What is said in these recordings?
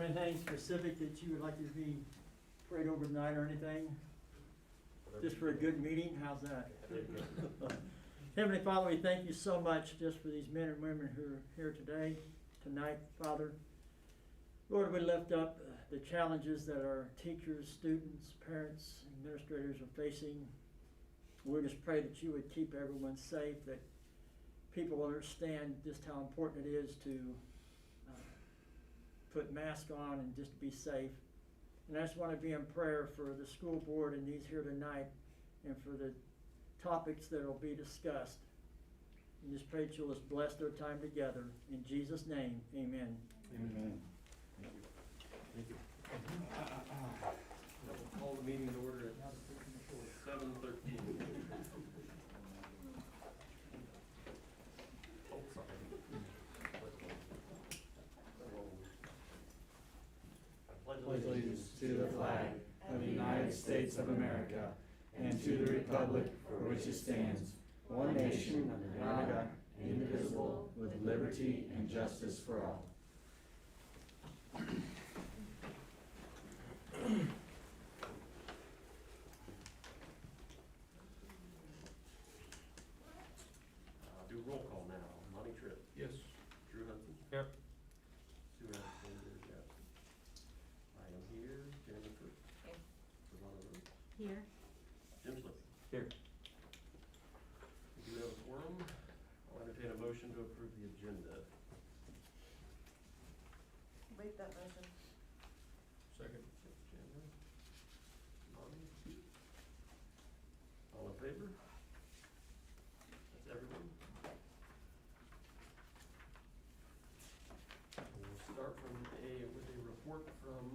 there anything specific that you would like to be prayed over tonight or anything? Just for a good meeting, how's that? Heavenly Father, we thank you so much just for these men and women who are here today, tonight, Father. Lord, we lift up the challenges that our teachers, students, parents, administrators are facing. We just pray that you would keep everyone safe, that people will understand just how important it is to put masks on and just be safe. And I just want to be in prayer for the school board and these here tonight and for the topics that will be discussed. And just pray that you'll just bless their time together. In Jesus' name, amen. Amen. Thank you. We'll call the meeting to order at 7:13. Oh, sorry. Pledge allegiance to the flag of the United States of America and to the republic for which it stands, one nation under God, indivisible, with liberty and justice for all. Do roll call now. Monty Tripp. Yes. Drew Hudson. Here. Sue Anderson is yes. I am here. Jennifer. Here. Savannah Rose. Here. Jim Slick. Here. We do have a quorum. I'll entertain a motion to approve the agenda. Wait that motion. Second. Chandler. Monty. All in favor? That's everyone. We'll start with a report from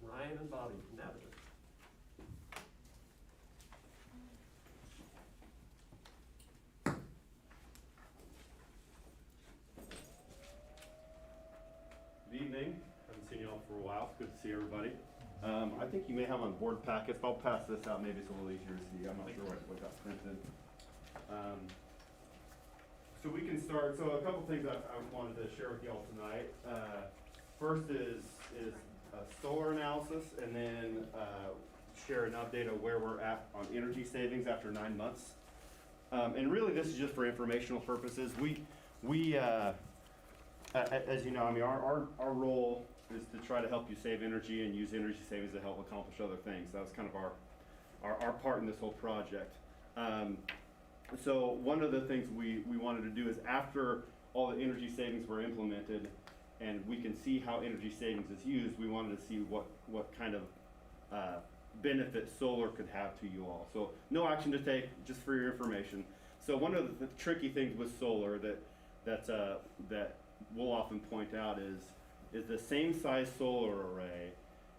Ryan and Bobby from Navigate. Good evening. Haven't seen you all for a while. It's good to see everybody. I think you may have on board packets. I'll pass this out. Maybe it's a little easier to see. I'm not sure what got printed. So we can start. So a couple things I wanted to share with you all tonight. First is a solar analysis, and then share an update of where we're at on energy savings after 9 months. And really, this is just for informational purposes. As you know, I mean, our role is to try to help you save energy and use energy savings to help accomplish other things. That was kind of our part in this whole project. So one of the things we wanted to do is after all the energy savings were implemented and we can see how energy savings is used, we wanted to see what kind of benefit solar could have to you all. So no action to take, just for your information. So one of the tricky things with solar that we'll often point out is the same size solar array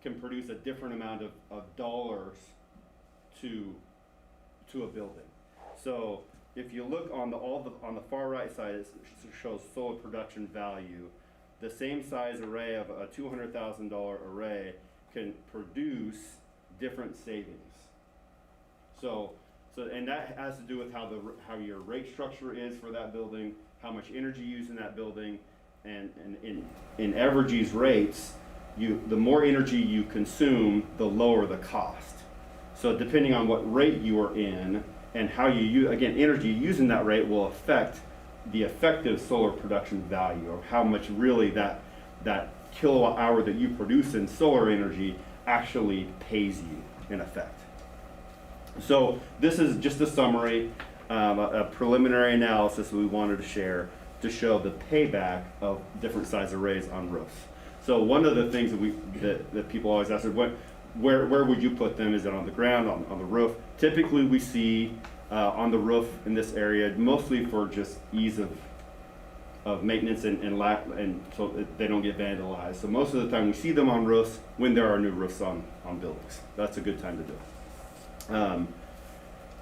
can produce a different amount of dollars to a building. So if you look on the far right side, it shows solar production value. The same size array of a $200,000 array can produce different savings. So and that has to do with how your rate structure is for that building, how much energy used in that building, and in Evergy's rates, the more energy you consume, the lower the cost. So depending on what rate you are in and how you use, again, energy using that rate will affect the effective solar production value, or how much really that kilowatt hour that you produce in solar energy actually pays you in effect. So this is just a summary, a preliminary analysis we wanted to share to show the payback of different size arrays on roofs. So one of the things that people always ask is, where would you put them? Is it on the ground, on the roof? Typically we see on the roof in this area, mostly for just ease of maintenance and so they don't get vandalized. So most of the time we see them on roofs when there are new roofs on buildings. That's a good time to do it.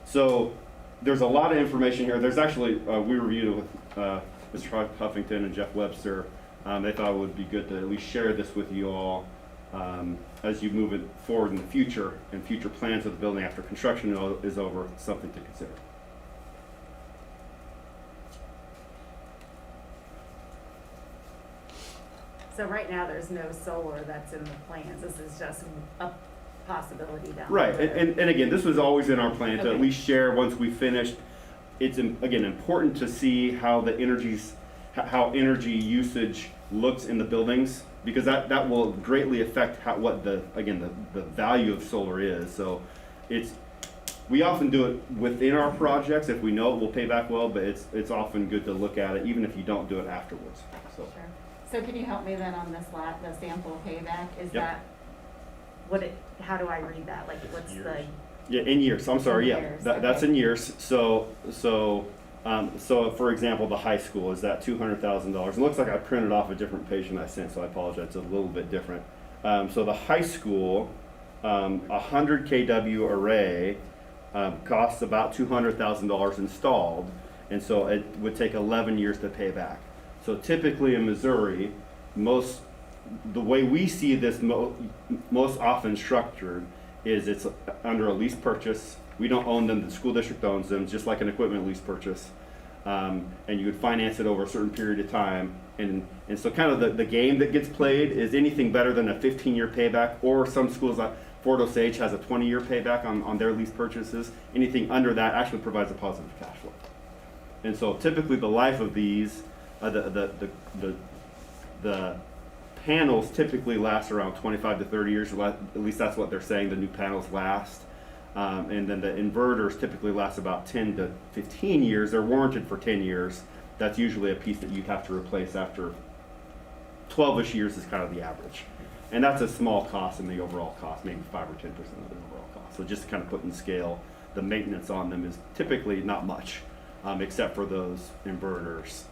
So there's a lot of information here. There's actually, we reviewed it with Mr. Huffington and Jeff Webster. They thought it would be good to at least share this with you all as you move it forward in the future and future plans of the building after construction is over, something to consider. So right now, there's no solar that's in the plans, this is just a possibility down the Right, road. and again, this was always in our plan to at Okay. least share once we finished. It's, again, important to see how the how energy usage looks in the buildings, because that will greatly affect what the value of solar is. So we often do it within our projects if we know it will pay back well, but it's often good to look at it even if you don't do it afterwards, so. Sure. So can you help me then on this lot, the sample payback, is Yep. that, how do I read that, like, what's the? Yeah, in years, I'm sorry, In yeah, years, that's okay. in years, so for example, the high school is that $200,000. It looks like I printed off a different page than I sent, so I apologize, it's a little bit different. So the high school, 100 kW array, costs about $200,000 installed, and so it would take 11 years to pay back. So typically in Missouri, the way we see this most often structured is it's under a lease purchase. We don't own them, the school district owns them, just like an equipment lease purchase. And you would finance it over a certain period of time. And so kind of the game that gets played is anything better than a 15-year payback, or some schools like Fort Osage has a 20-year payback on their lease purchases. Anything under that actually provides a positive cash flow. And so typically the life of these, the panels typically last around 25 to 30 years, at least that's what they're saying, the new panels last. And then the inverters typically last about 10 to 15 years. They're warranted for 10 years. That's usually a piece that you'd have to replace after 12-ish years is kind of the average. And that's a small cost in the overall cost, maybe 5 or 10% of the overall cost. So just to kind of put in scale, the maintenance on them is typically not much, except for those inverters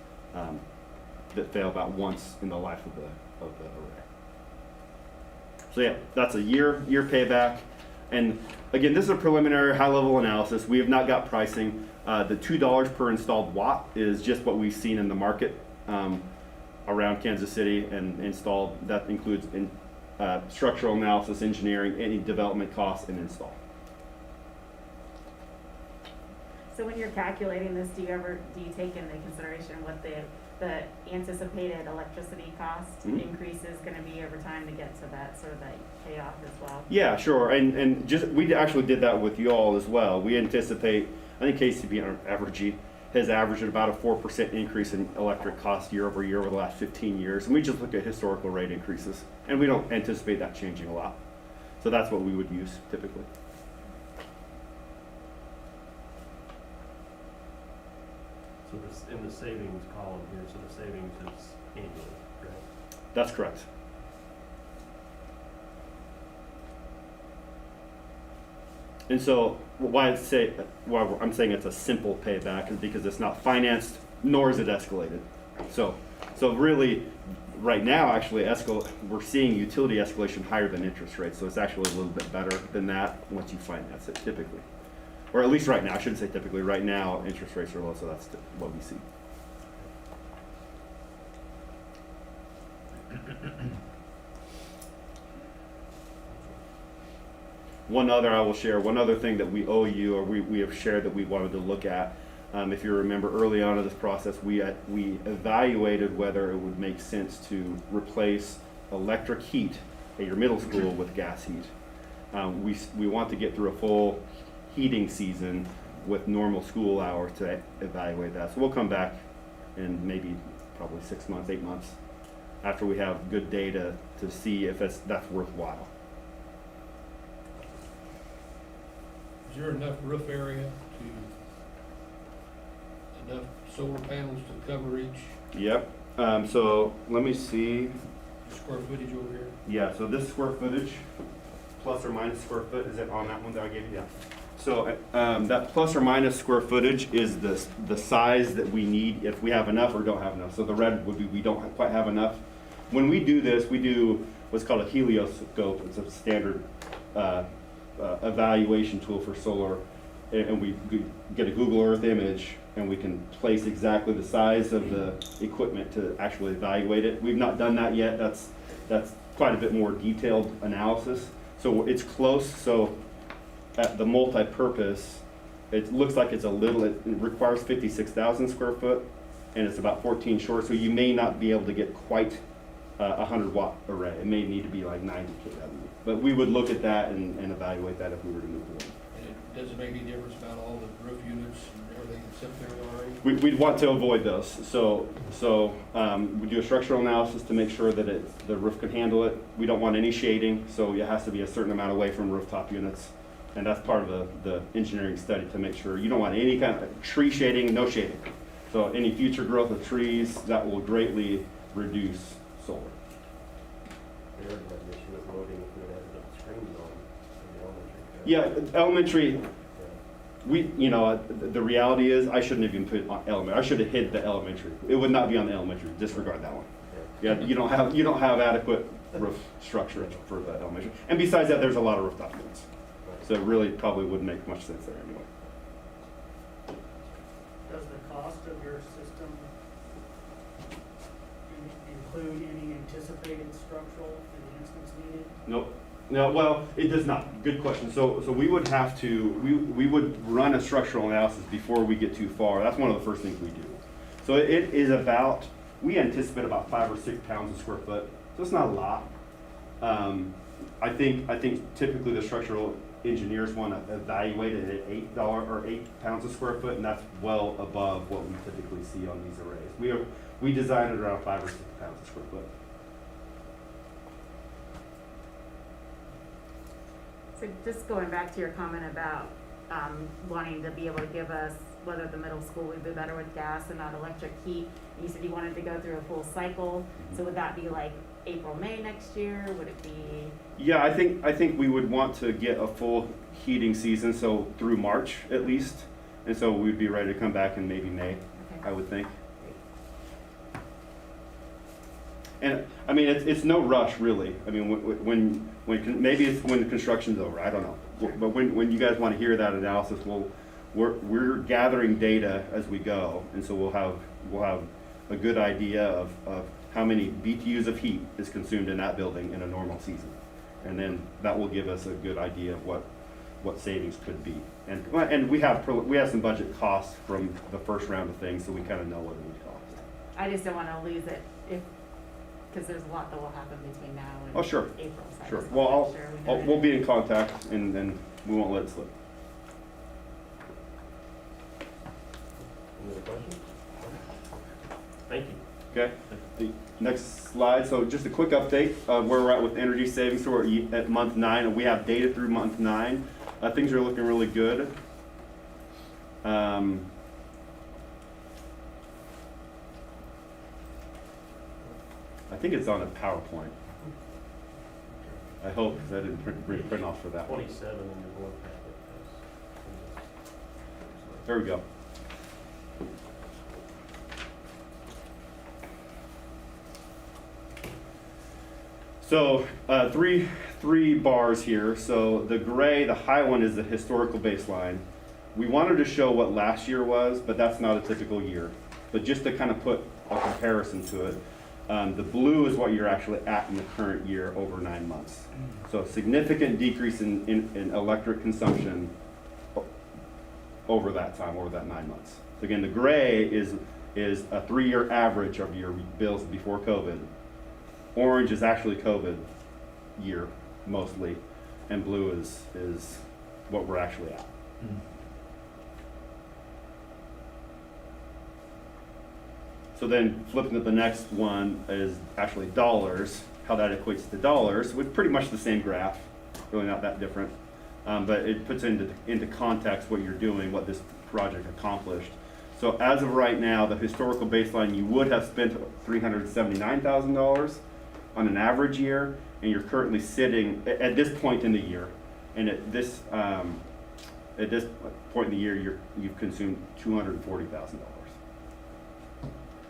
that fail about once in the life of the array. So yeah, that's a year payback. And again, this is a preliminary high-level analysis. We have not got pricing. The $2 per installed watt is just what we've seen in the market around Kansas City and installed. That includes structural analysis, engineering, any development costs, and install. So when you're calculating this, do you take into consideration what the anticipated electricity cost increase is gonna be over time to get to that, sort of that payoff as well? Yeah, sure, and we actually did that with you all as well. We anticipate, I think KCB has averaged about a 4% increase in electric cost year over year over the last 15 years, and we just look at historical rate increases, and we don't anticipate that changing a lot. So that's what we would use typically. So this, in the savings column here, so the savings is annually, correct? That's correct. And so why I'm saying it's a simple payback is because it's not financed, nor is it escalated. So really, right now, actually, we're seeing utility escalation higher than interest rates, so it's actually a little bit better than that once you finance it, typically. Or at least right now, I shouldn't say typically, right now, interest rates are low, so that's what we see. One other thing that we owe you, or we have shared that we wanted to look at. If you remember early on in this process, we evaluated whether it would make sense to replace electric heat at your middle school with gas heat. We want to get through a full heating season with normal school hours to evaluate that. So we'll come back in maybe probably 6 months, 8 months, after we have good data to see if that's worthwhile. Is there enough roof area enough solar panels to cover each Yep. So let me see. square footage over here? Yeah, so this square footage, plus or minus square foot, is it on that one that I gave you? Yeah. So that plus or minus square footage is the size that we need if we have enough or don't have enough. So the red would be we don't quite have enough. When we do this, we do what's called a helioscope. It's a standard evaluation tool for solar, and we get a Google Earth image, and we can place exactly the size of the equipment to actually evaluate it. We've not done that yet. That's quite a bit more detailed analysis. So it's close. So at the multi-purpose, it looks like it's it requires 56,000 square foot, and it's about 14 short. So you may not be able to get quite a 100-watt array. It may need to be like 90 kW. But we would look at that and evaluate that if we were to move forward. And does it make any difference about all the roof units and everything that's up there already? We'd want to avoid those. So we do a structural analysis to make sure that the roof can handle it. We don't want any shading, so it has to be a certain amount away from rooftop units. And that's part of the engineering study to make sure you don't want any kind of tree shading, no shading. So any future growth of trees, that will greatly reduce solar. We already had an issue with loading if we had enough screens on in the Yeah, elementary, Yeah. the reality is I shouldn't have even put on elementary. I should have hid the elementary. It would not be on the elementary. Disregard that one. Yeah, you don't have adequate roof structure for the elementary. And besides that, there's a lot of rooftop units. So it really probably wouldn't make much sense there anyway. Does the cost of your system include any anticipated structural enhancements needed? Nope. No, well, it does not. Good question. So we would have to, we would run a structural analysis before we get too far. That's one of the first things we do. So it is about, we anticipate about 5 or 6 pounds a square foot. So it's not a lot. I think typically the structural engineers want to evaluate it at $8 or 8 pounds a square foot, and that's well above what we typically see on these arrays. We design it around 5 or 6 pounds a square foot. So just going back to your comment about, wanting to be able to give us whether the middle school would be better with gas and not electric heat. You said you wanted to go through a full cycle, so would that be like April, May next year? Would it be? Yeah, I think we would want to get a full heating season, so through March at least, and so we'd be ready to come back in maybe May, Okay. I would think. And I mean, it's no rush really. I mean, maybe it's when the construction's over. I don't know. But when you guys want to hear that analysis, we're gathering data as we go, and so we'll have a good idea of how many BTUs of heat is consumed in that building in a normal season, and then that will give us a good idea of what savings could be. And we have some budget costs from the first round of things, so we kind of know what it would cost. I just don't wanna lose it because there's a lot that will happen between now and Oh, sure. April, so I Sure. just wanna Well, make sure we know we'll that. be in contact, and we won't let it slip. Any other questions? Thank you. Okay, the next slide, so just a quick update of where we're at with energy savings. So we're at month 9, and we have data through month 9. Things are looking really good. I think it's on a PowerPoint. I hope, because I didn't bring print off for that one. 27 in your board packet. There we go. So three bars here. So the gray, the high one is the historical baseline. We wanted to show what last year was, but that's not a typical year. But just to kind of put a comparison to it, the blue is what you're actually at in the current year over 9 months. So a significant decrease in electric consumption over that time, over that 9 months. So again, the gray is a 3-year average of your bills before COVID. Orange is actually COVID year mostly, and blue is what we're actually at. So then flipping to the next one is actually dollars, how that equates to dollars, with pretty much the same graph, really not that different. But it puts into context what you're doing, what this project accomplished. So as of right now, the historical baseline, you would have spent $379,000 on an average year, and you're currently sitting at this point in the year, and at this point in the year, you've consumed $240,000.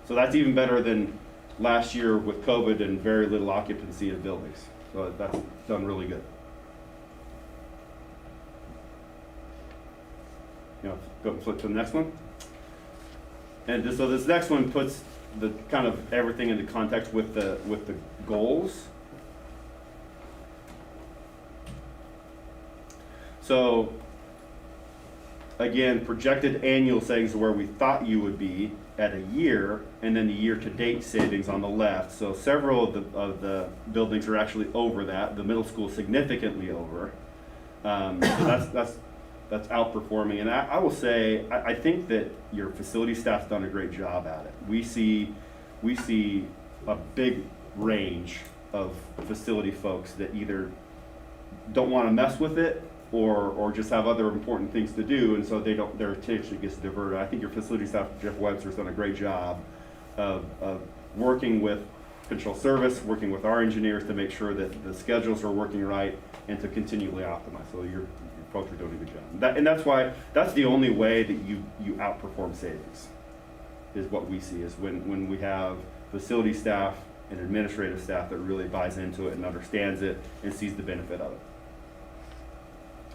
So that's even better than last year with COVID and very little occupancy of buildings. So that's done really good. Go flip to the next one. And so this next one puts the kind of everything into context with the goals. So again, projected annual savings where we thought you would be at a year, and then the year-to-date savings on the left. So several of the buildings are actually over that. The middle school significantly over. So that's outperforming. And I will say, I think that your facility staff's done a great job at it. We see a big range of facility folks that either don't want to mess with it or just have other important things to do, and so their attention gets diverted. I think your facility staff, Jeff Webster's done a great job of working with control service, working with our engineers to make sure that the schedules are working right and to continually optimize. So your folks are doing a good job. That's the only way that you outperform savings, is what we see, is when we have facility staff and administrative staff that really buys into it and understands it and sees the benefit of it.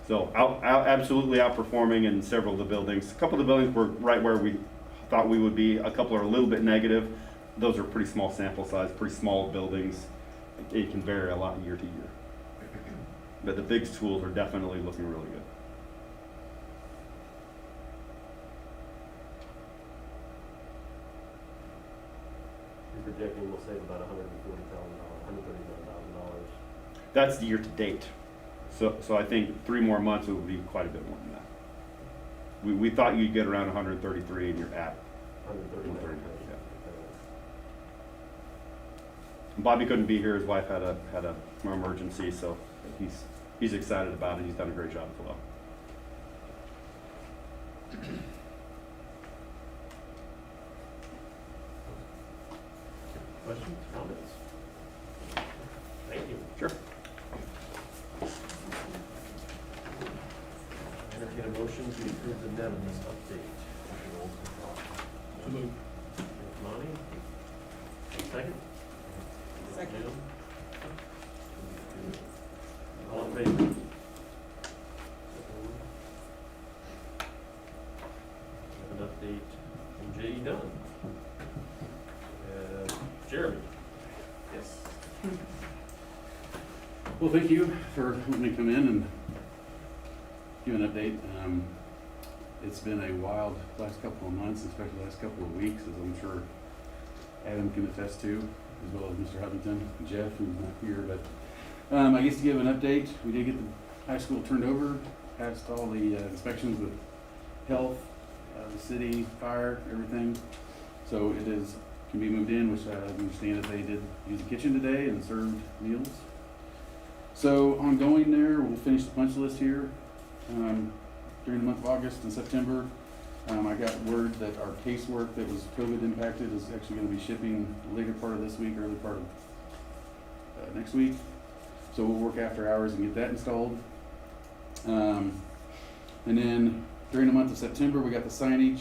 So absolutely outperforming in several of the buildings. A couple of the buildings were right where we thought we would be. A couple are a little bit negative. Those are pretty small sample size, pretty small buildings. It can vary a lot year to year. But the big schools are definitely looking really good. You're projecting we'll save about $140,000, $139,000. That's the year to date. So I think 3 more months it would be quite a bit more than that. We thought you'd get around 133 and you're at 139. 139. Yeah. Bobby couldn't be here. His wife had an emergency, so he's excited about it. He's done a great job as well. Questions, comments? Thank you. Sure. Entertain a motion to approve the Devon's update. So moved. Lonnie? Second? Second. Jim? All in favor? Have an update from J.E. Dunn. Jeremy? Yes. Well, thank you for letting me come in and give an update. It's been a wild last couple of months, especially the last couple of weeks, as I'm sure Adam can attest to, as well as Mr. Hovington, and Jeff, who's not here. But I guess to give an update, we did get the high school turned over, passed all the inspections with health, the city, fire, everything. So it can be moved in, which I understand that they did use the kitchen today and served meals. So ongoing there, we'll finish the punch list here during the month of August and September. I got word that our casework that was COVID impacted is actually going to be shipping later part of this week, early part of next week. So we'll work after hours and get that installed. And then during the month of September, we got the signage.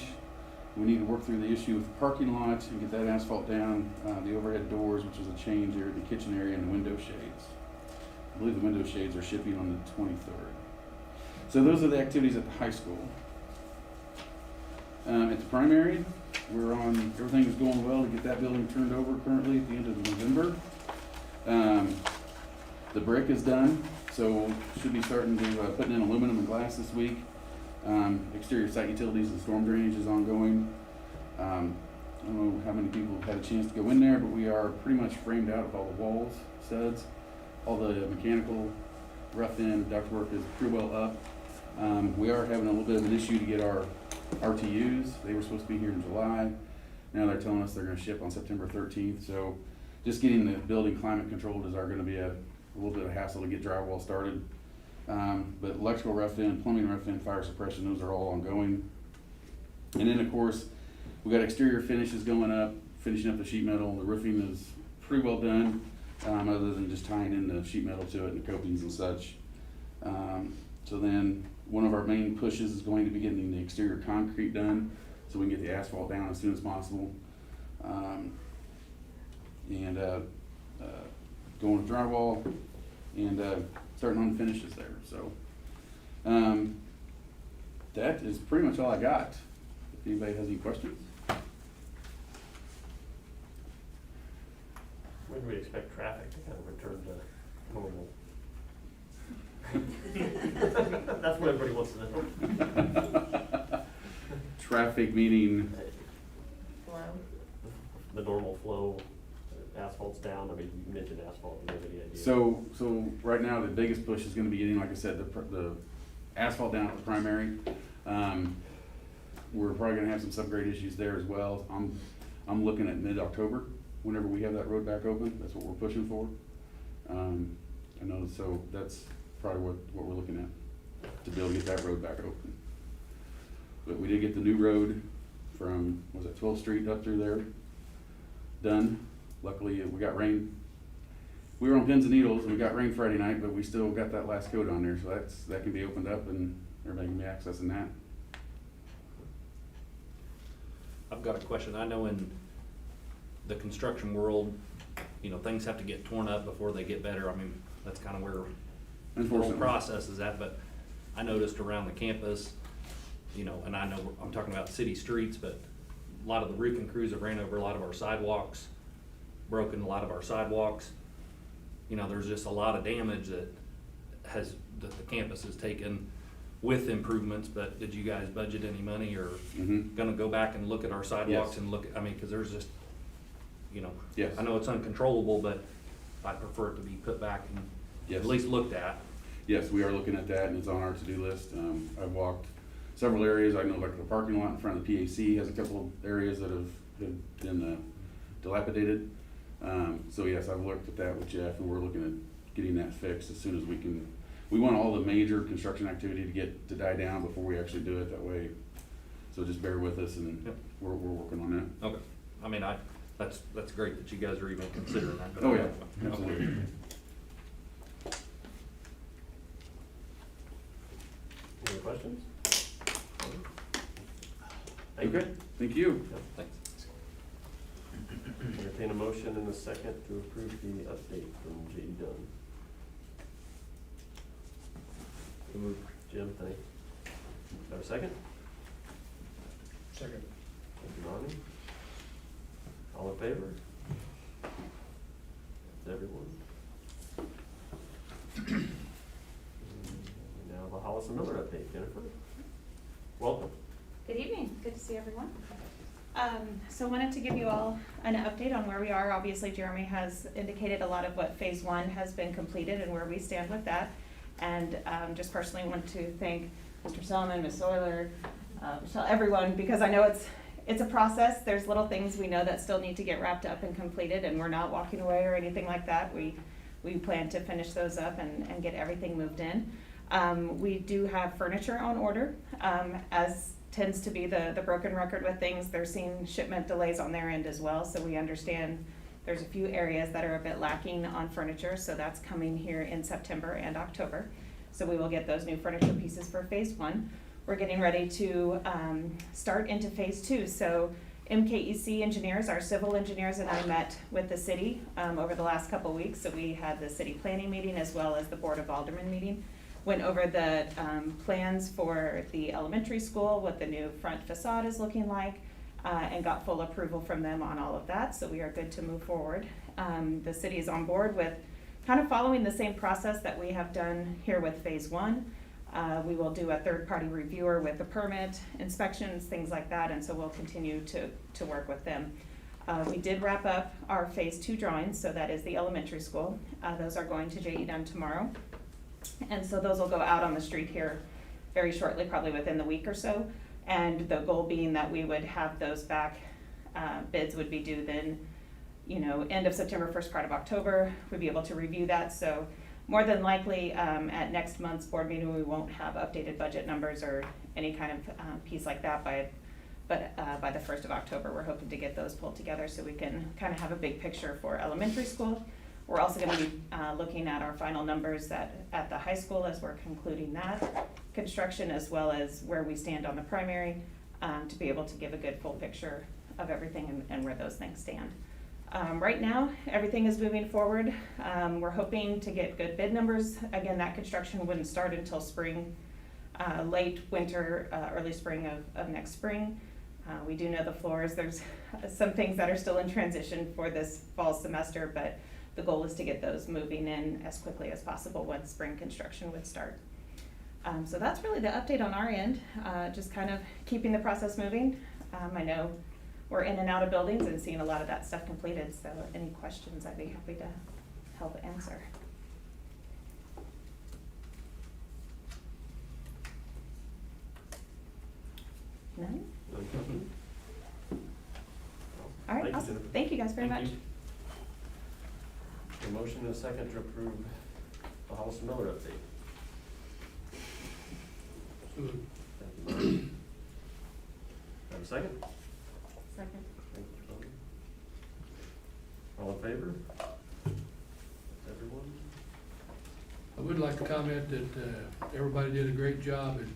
We need to work through the issue with the parking lot and get that asphalt down, the overhead doors, which is a change there, the kitchen area, and the window shades. I believe the window shades are shipping on the 23rd. So those are the activities at the high school. At the primary, everything is going well to get that building turned over currently at the end of November. The brick is done, so should be starting to putting in aluminum and glass this week. Exterior site utilities and storm drainage is ongoing. I don't know how many people have had a chance to go in there, but we are pretty much framed out of all the walls, studs, all the mechanical rough end ductwork is pretty well up. We are having a little bit of an issue to get our RTUs. They were supposed to be here in July. Now they're telling us they're going to ship on September 13th. So just getting the building climate controlled is going to be a little bit of a hassle to get drywall started. But electrical rough end, plumbing rough end, fire suppression, those are all ongoing. And then of course, we got exterior finishes going up, finishing up the sheet metal. The roofing is pretty well done, other than just tying in the sheet metal to it and the copings and such. So then one of our main pushes is going to be getting the exterior concrete done so we can get the asphalt down as soon as possible. And going with drywall and starting on the finishes there. So that is pretty much all I got. If anybody has any questions. When do we expect traffic to kind of return to normal? That's what everybody wants to know. traffic meaning, Flow. The normal flow, asphalt's down, I mean, you mentioned asphalt, do you have any idea? so right now, the biggest push is gonna be getting, like I said, the asphalt down at the primary. We're probably gonna have some subgrade issues there as well. I'm looking at mid-October, whenever we have that road back open, that's what we're pushing for. I know, so that's probably what we're looking at, to be able to get that road back open. But we did get the new road from, was it 12th Street up through there, done. Luckily, we got rain. We were on pins and needles, and we got rain Friday night, but we still got that last coat on there, so that can be opened up and everybody can be accessing that. I've got a question. I know in the construction world, you know, things have to get torn up before they get better. I mean, that's kind of where the whole Unfortunately. process is at, but I noticed around the campus, you know, and I know I'm talking about city streets, but a lot of the roofing crews have ran over a lot of our sidewalks, broken a lot of our sidewalks. You know, there's just a lot of damage that the campus has taken with improvements, but did you guys budget any money or gonna go back and look at our sidewalks Yes. and look, I mean, cause there's just, you know, Yes. I know it's uncontrollable, but I prefer it to be put back and Yes. at least looked at. Yes, we are looking at that, and it's on our to-do list. I've walked several areas. I know like the parking lot in front of the PAC has a couple of areas that have been dilapidated. So yes, I've looked at that with Jeff, and we're looking at getting that fixed as soon as we can. We want all the major construction activity to die down before we actually do it that way. So just bear with us, and Yep. we're working on that. Okay, I mean, that's great that you guys are even considering that. but- Oh, yeah, Okay. absolutely. Any questions? Okay, thank you. Yep. Thanks. Entertain a motion in a second to approve the update from J.D. Dunn. Jim, thank you. Have a second? Second. Thank you, Ronnie. All in favor? That's everyone. Now the Hollis and Miller update, Jennifer. Welcome. Good evening, good to see everyone. So wanted to give you all an update on where we are. Obviously, Jeremy has indicated a lot of what phase one has been completed and where we stand with that. And just personally want to thank Mr. Solomon, Ms. Euler, Michelle, everyone, because I know it's a process. There's little things we know that still need to get wrapped up and completed, and we're not walking away or anything like that. We plan to finish those up and get everything moved in. We do have furniture on order, as tends to be the broken record with things. They're seeing shipment delays on their end as well, so we understand there's a few areas that are a bit lacking on furniture, so that's coming here in September and October. So we will get those new furniture pieces for phase one. We're getting ready to start into phase two. So MKEC engineers, our civil engineers, and I met with the city over the last couple of weeks. So we had the city planning meeting as well as the Board of Aldermen meeting. Went over the plans for the elementary school, what the new front facade is looking like, and got full approval from them on all of that, so we are good to move forward. The city is on board with kind of following the same process that we have done here with phase one. We will do a third-party reviewer with the permit, inspections, things like that, and so we'll continue to work with them. We did wrap up our phase two drawings, so that is the elementary school. Those are going to J.E. Dunn tomorrow. And so those will go out on the street here very shortly, probably within the week or so. And the goal being that we would have those back, bids would be due then, end of September, first part of October. We'd be able to review that. So more than likely, at next month's board meeting, we won't have updated budget numbers or any kind of piece like that by the 1st of October, we're hoping to get those pulled together so we can kind of have a big picture for elementary school. We're also going to be looking at our final numbers at the high school as we're concluding that construction, as well as where we stand on the primary, to be able to give a good full picture of everything and where those things stand. Right now, everything is moving forward. We're hoping to get good bid numbers. Again, that construction wouldn't start until spring, late winter, early spring of next spring. We do know the floors. There's some things that are still in transition for this fall semester, but the goal is to get those moving in as quickly as possible once spring construction would start. So that's really the update on our end, just kind of keeping the process moving. I know we're in and out of buildings and seeing a lot of that stuff completed, so any questions I'd be happy to help answer. None? All right, Thank you, awesome. Jennifer. Thank you guys very much. Thank you. A motion and a second to approve the Hollis Miller update. Thank you, Marty. Have a second? Second. Thank you, Tony. All in favor? That's everyone? I would like to comment that everybody did a great job in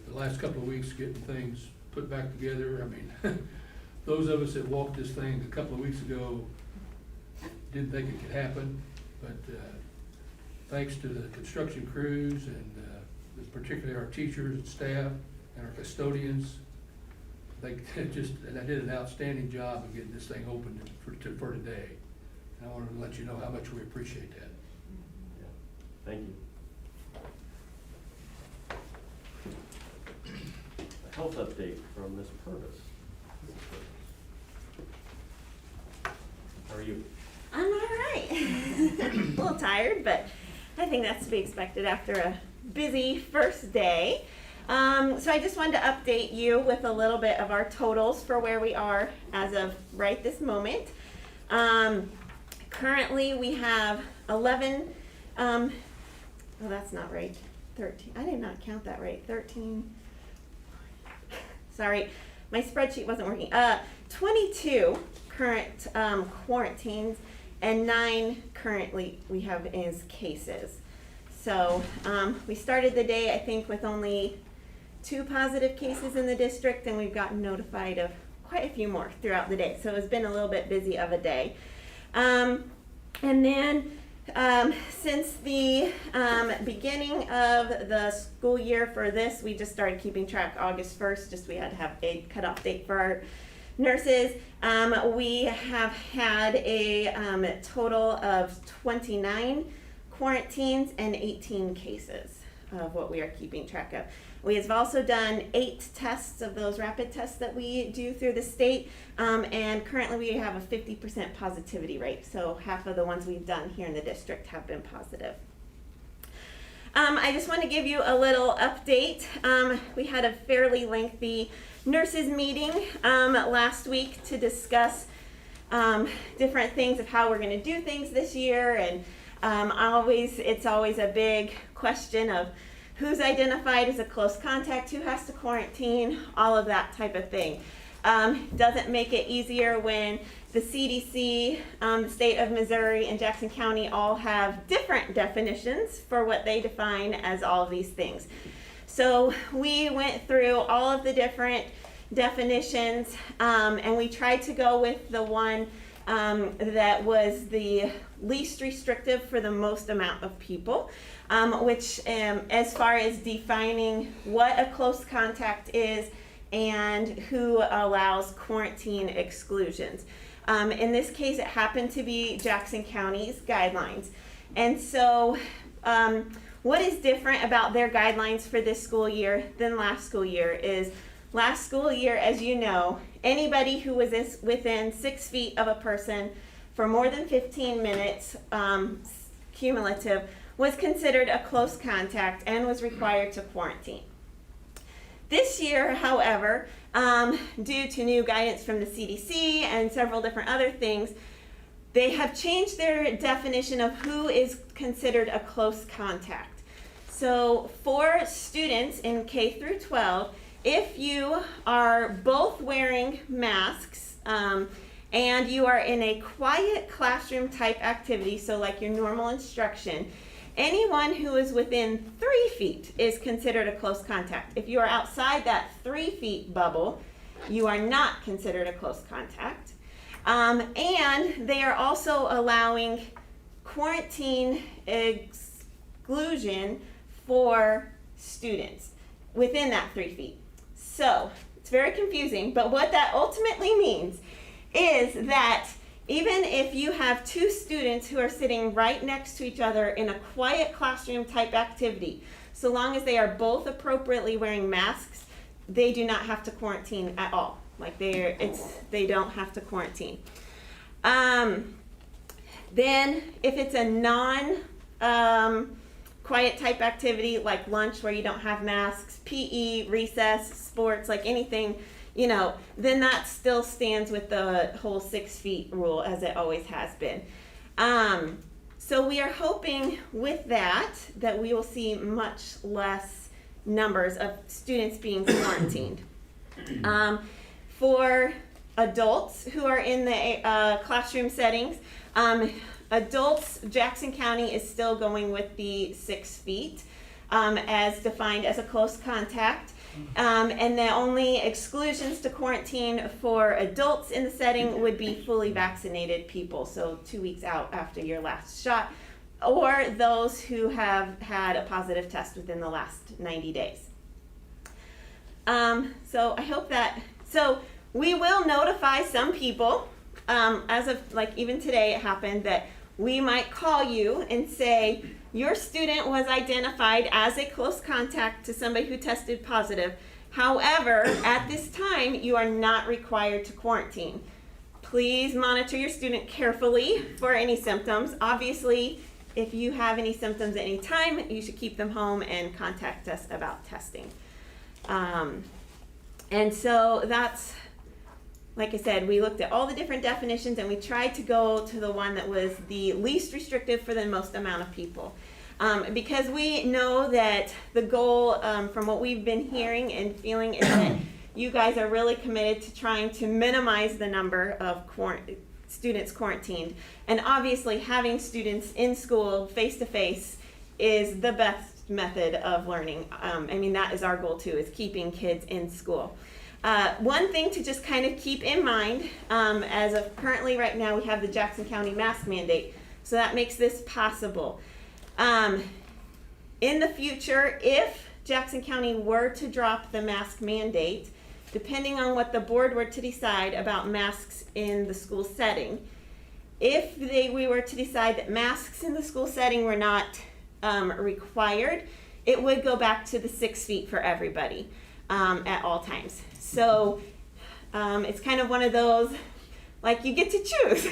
the last couple of weeks getting things put back together. I mean, those of us that walked this thing a couple of weeks ago didn't think it could happen, but thanks to the construction crews and particularly our teachers and staff and our custodians, they did an outstanding job of getting this thing open for today. And I wanted to let you know how much we appreciate that. Yeah. Thank you. A health update from Ms. Purvis. How are you? I'm all right. A little tired, but I think that's to be expected after a busy first day. So I just wanted to update you with a little bit of our totals for where we are as of right this moment. Currently we have 11, oh that's not right, 13, I did not count that right, 13, sorry, my spreadsheet wasn't working, 22 current quarantines and 9 currently we have as cases. So we started the day, I think, with only 2 positive cases in the district, and we've gotten notified of quite a few more throughout the day. So it's been a little bit busy of a day. And then since the beginning of the school year for this, we just started keeping track August 1st, just we had to have a cutoff date for our nurses. We have had a total of 29 quarantines and 18 cases of what we are keeping track of. We have also done 8 tests of those rapid tests that we do through the state, and currently we have a 50% positivity rate, so half of the ones we've done here in the district have been positive. I just want to give you a little update. We had a fairly lengthy nurses meeting last week to discuss different things of how we're going to do things this year, and it's always a big question of who's identified as a close contact, who has to quarantine, all of that type of thing. Doesn't make it easier when the CDC, the state of Missouri, and Jackson County all have different definitions for what they define as all of these things. So we went through all of the different definitions, and we tried to go with the one that was the least restrictive for the most amount of people, which as far as defining what a close contact is and who allows quarantine exclusions. In this case, it happened to be Jackson County's guidelines. And so what is different about their guidelines for this school year than last school year is last school year, as you know, anybody who was within 6 feet of a person for more than 15 minutes cumulative was considered a close contact and was required to quarantine. This year, however, due to new guidance from the CDC and several different other things, they have changed their definition of who is considered a close contact. So for students in K through 12, if you are both wearing masks and you are in a quiet classroom type activity, so like your normal instruction, anyone who is within 3 feet is considered a close contact. If you are outside that 3 feet bubble, you are not considered a close contact. And they are also allowing quarantine exclusion for students within that 3 feet. So it's very confusing, but what that ultimately means is that even if you have 2 students who are sitting right next to each other in a quiet classroom type activity, so long as they are both appropriately wearing masks, they do not have to quarantine at all. Like they don't have to quarantine. Then if it's a quiet type activity like lunch where you don't have masks, PE, recess, sports, like anything, then that still stands with the whole 6 feet rule as it always has been. So we are hoping with that we will see much less numbers of students being quarantined. For adults who are in the classroom settings, adults, Jackson County is still going with the 6 feet as defined as a close contact. And the only exclusions to quarantine for adults in the setting would be fully vaccinated people, so 2 weeks out after your last shot, or those who have had a positive test within the last 90 days. So I hope that, so we will notify some people, as of like even today it happened that we might call you and say, your student was identified as a close contact to somebody who tested positive. However, at this time, you are not required to quarantine. Please monitor your student carefully for any symptoms. Obviously, if you have any symptoms at any time, you should keep them home and contact us about testing. And so that's, like I said, we looked at all the different definitions and we tried to go to the one that was the least restrictive for the most amount of people. Because we know that the goal, from what we've been hearing and feeling, is that you guys are really committed to trying to minimize the number of students quarantined. And obviously having students in school face-to-face is the best method of learning. That is our goal too, is keeping kids in school. One thing to just kind of keep in mind, as of currently right now, we have the Jackson County mask mandate, so that makes this possible. In the future, if Jackson County were to drop the mask mandate, depending on what the board were to decide about masks in the school setting, if we were to decide that masks in the school setting were not required, it would go back to the 6 feet for everybody at all times. So it's kind of one of those, like, you get to choose.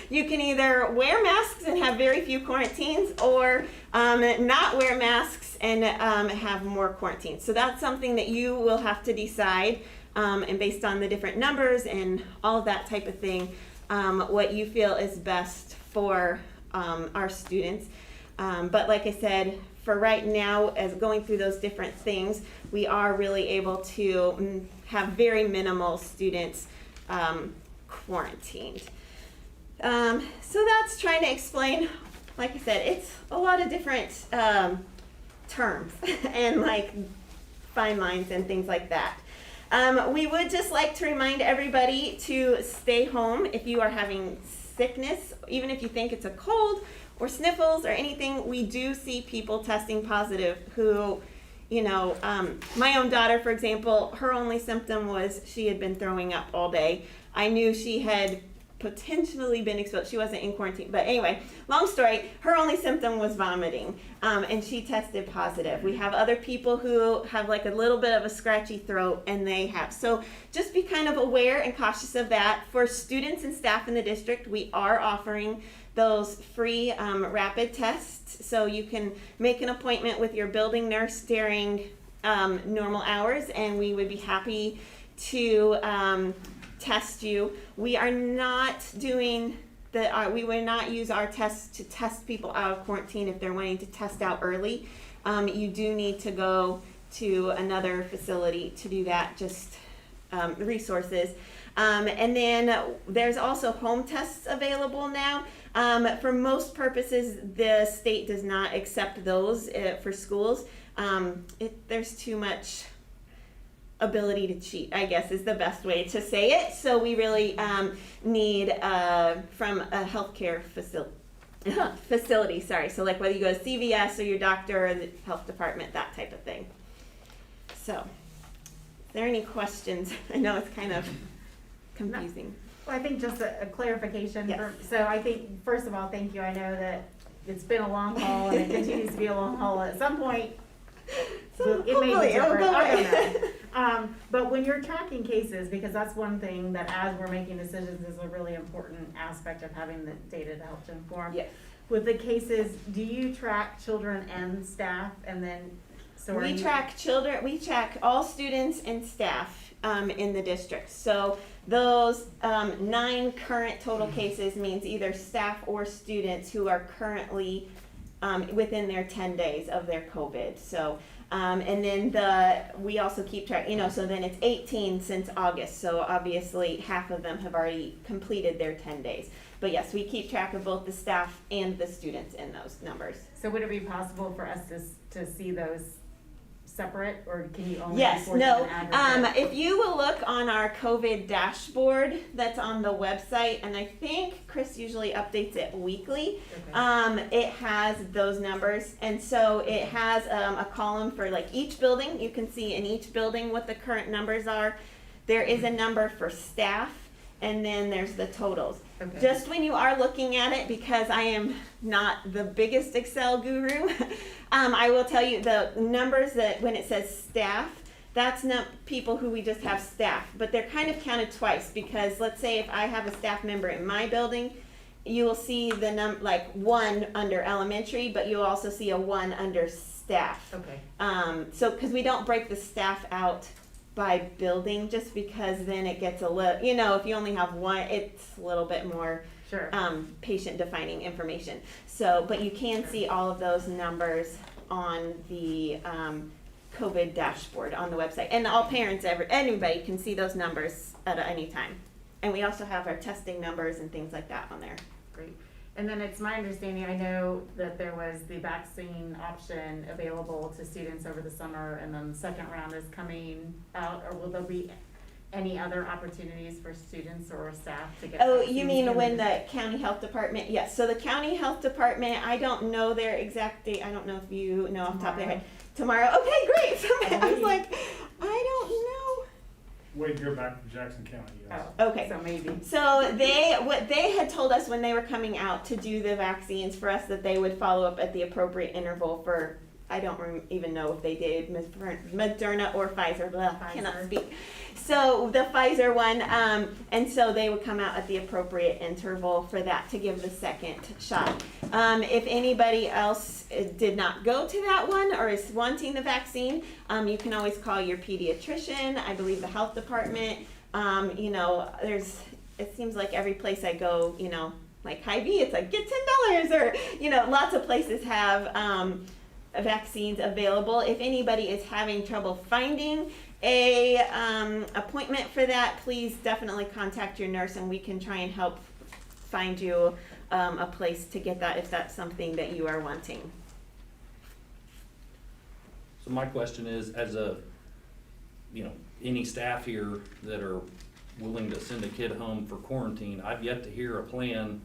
You can either wear masks and have very few quarantines, or not wear masks and have more quarantines. So that's something that you will have to decide, and based on the different numbers and all of that type of thing, what you feel is best for our students. But like I said, for right now, as going through those different things, we are really able to have very minimal students quarantined. So that's trying to explain, like I said, it's a lot of different terms and like fine lines and things like that. We would just like to remind everybody to stay home if you are having sickness, even if you think it's a cold or sniffles or anything. We do see people testing positive who, my own daughter, for example, her only symptom was she had been throwing up all day. I knew she had potentially been exposed. She wasn't in quarantine. But anyway, long story, her only symptom was vomiting, and she tested positive. We have other people who have like a little bit of a scratchy throat, and they have. So just be kind of aware and cautious of that. For students and staff in the district, we are offering those free rapid tests. So you can make an appointment with your building nurse during normal hours, and we would be happy to test you. We are not doing we would not use our tests to test people out of quarantine if they're wanting to test out early. You do need to go to another facility to do that, just resources. And then there's also home tests available now. For most purposes, the state does not accept those for schools. There's too much ability to cheat, I guess is the best way to say it. So we really need from a healthcare facility, sorry. So like whether you go to CVS or your doctor or the health department, that type of thing. So, are there any questions? I know it's kind of confusing. Well, I think just a clarification. Yes. So I think, first of all, thank you. I know that it's been a long haul and it continues to be a long haul. At some point, So it may hopefully be it'll different, go I away. don't know. But when you're tracking cases, because that's one thing that as we're making decisions is a really important aspect of having the data to help to inform. Yes. With the cases, do you track children and staff and then, so are We you? track children, we track all students and staff in the district. So those 9 current total cases means either staff or students who are currently within their 10 days of their COVID. So, and then we also keep track, so then it's 18 since August. So obviously half of them have already completed their 10 days. But yes, we keep track of both the staff and the students in those numbers. So would it be possible for us to see those separate, or can you only? Yes, report them no. in aggregate? If you will look on our COVID dashboard that's on the website, and I think Chris usually updates it weekly, Okay. it has those numbers. And so it has a column for like each building. You can see in each building what the current numbers are. There is a number for staff, and then there's the totals. Okay. Just when you are looking at it, because I am not the biggest Excel guru, I will tell you the numbers that when it says staff, that's not people who we just have staff, but they're kind of counted twice, because let's say if I have a staff member in my building, you will see the like 1 under elementary, but you'll also see a 1 under staff. Okay. So because we don't break the staff out by building, just because then it gets a little, if you only have 1, it's a little bit more Sure. patient defining information. So, but you can see all of those numbers on the COVID dashboard on the website, and all parents, anybody can see those numbers at any time. And we also have our testing numbers and things like that on there. Great. And then it's my understanding, I know that there was the vaccine option available to students over the summer, and then the second round is coming out, or will there be any other opportunities for students or staff to get? Oh, vaccines you mean in when the county health department? Yes. So the county health department, I don't know their exact date. I don't know if you know off the top of your head. Tomorrow. Okay, great. So I was like, I don't know. Wait to hear back from Jackson County, yes. Oh, Okay. so maybe. So what they had told us when they were coming out to do the vaccines for us, that they would follow up at the appropriate interval for, I don't even know if they did Moderna or Pfizer. Blah, cannot Pfizer. speak. So the Pfizer one, and so they would come out at the appropriate interval for that to give the second shot. If anybody else did not go to that one or is wanting the vaccine, you can always call your pediatrician. I believe the health department. It seems like every place I go, like Hy-Vee, it's like get $10, or lots of places have vaccines available. If anybody is having trouble finding a appointment for that, please definitely contact your nurse, and we can try and help find you a place to get that if that's something that you are wanting. So my question is, as any staff here that are willing to send a kid home for quarantine, I've yet to hear a plan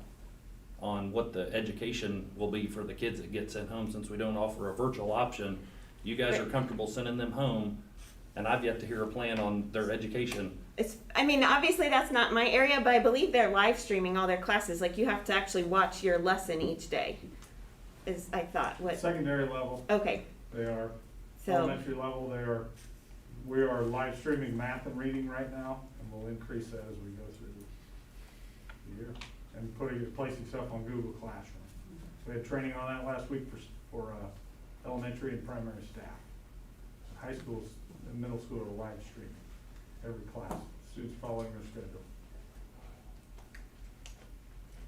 on what the education will be for the kids that get sent home, since we don't offer a virtual option. You guys are comfortable sending them home, and I've yet to hear a plan on their education. Obviously that's not my area, but I believe they're live streaming all their classes. Like, you have to actually watch your lesson each day, I thought. What? Secondary level, Okay, they are. so, Elementary level, we are live streaming math and reading right now, and we'll increase that as we go through the year. And placing stuff on Google Classroom. We had training on that last week for elementary and primary staff. High schools and middle school are live streaming every class, students following their schedule.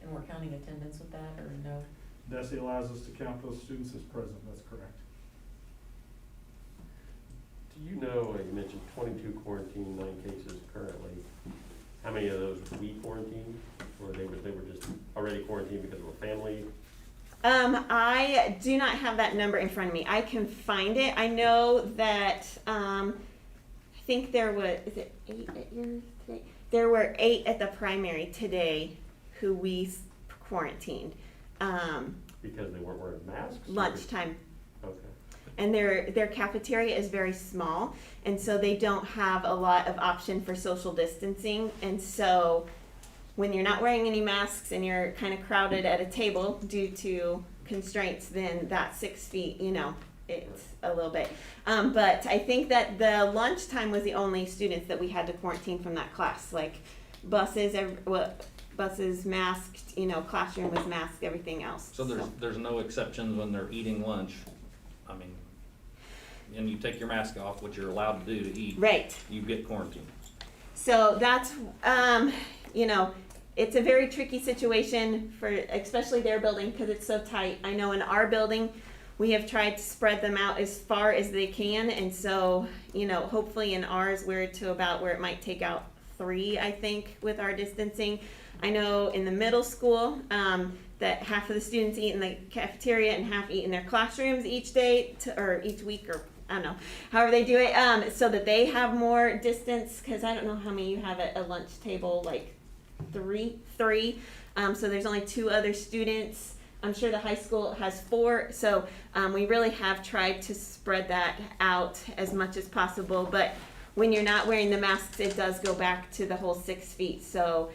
And we're counting attendance with that, or no? DESE allows us to count those students as present, that's correct. Do you know, you mentioned 22 quarantined, 9 cases currently. How many of those we quarantined, or they were just already quarantined because of a family? I do not have that number in front of me. I can find it. I know that, I think there was, is it 8 at yours today? There were 8 at the primary today who we quarantined. Because they weren't wearing masks? or- Lunchtime. Okay. And their cafeteria is very small, and so they don't have a lot of option for social distancing. And so when you're not wearing any masks and you're kind of crowded at a table due to constraints, then that 6 feet, it's a little bit. But I think that the lunchtime was the only students that we had to quarantine from that class. Like buses, buses masked, classroom was masked, everything else. So there's no exceptions when they're eating lunch. I mean, and you take your mask off, what you're allowed to do to eat. Right. You get quarantined. So that's, it's a very tricky situation for especially their building because it's so tight. I know in our building, we have tried to spread them out as far as they can. And so, hopefully in ours, we're to about where it might take out 3, I think, with our distancing. I know in the middle school, that half of the students eat in the cafeteria and half eat in their classrooms each day or each week, or I don't know, however they do it, so that they have more distance, because I don't know how many you have at a lunch table, like three. So there's only 2 other students. I'm sure the high school has 4, so we really have tried to spread that out as much as possible. But when you're not wearing the masks, it does go back to the whole 6 feet. So,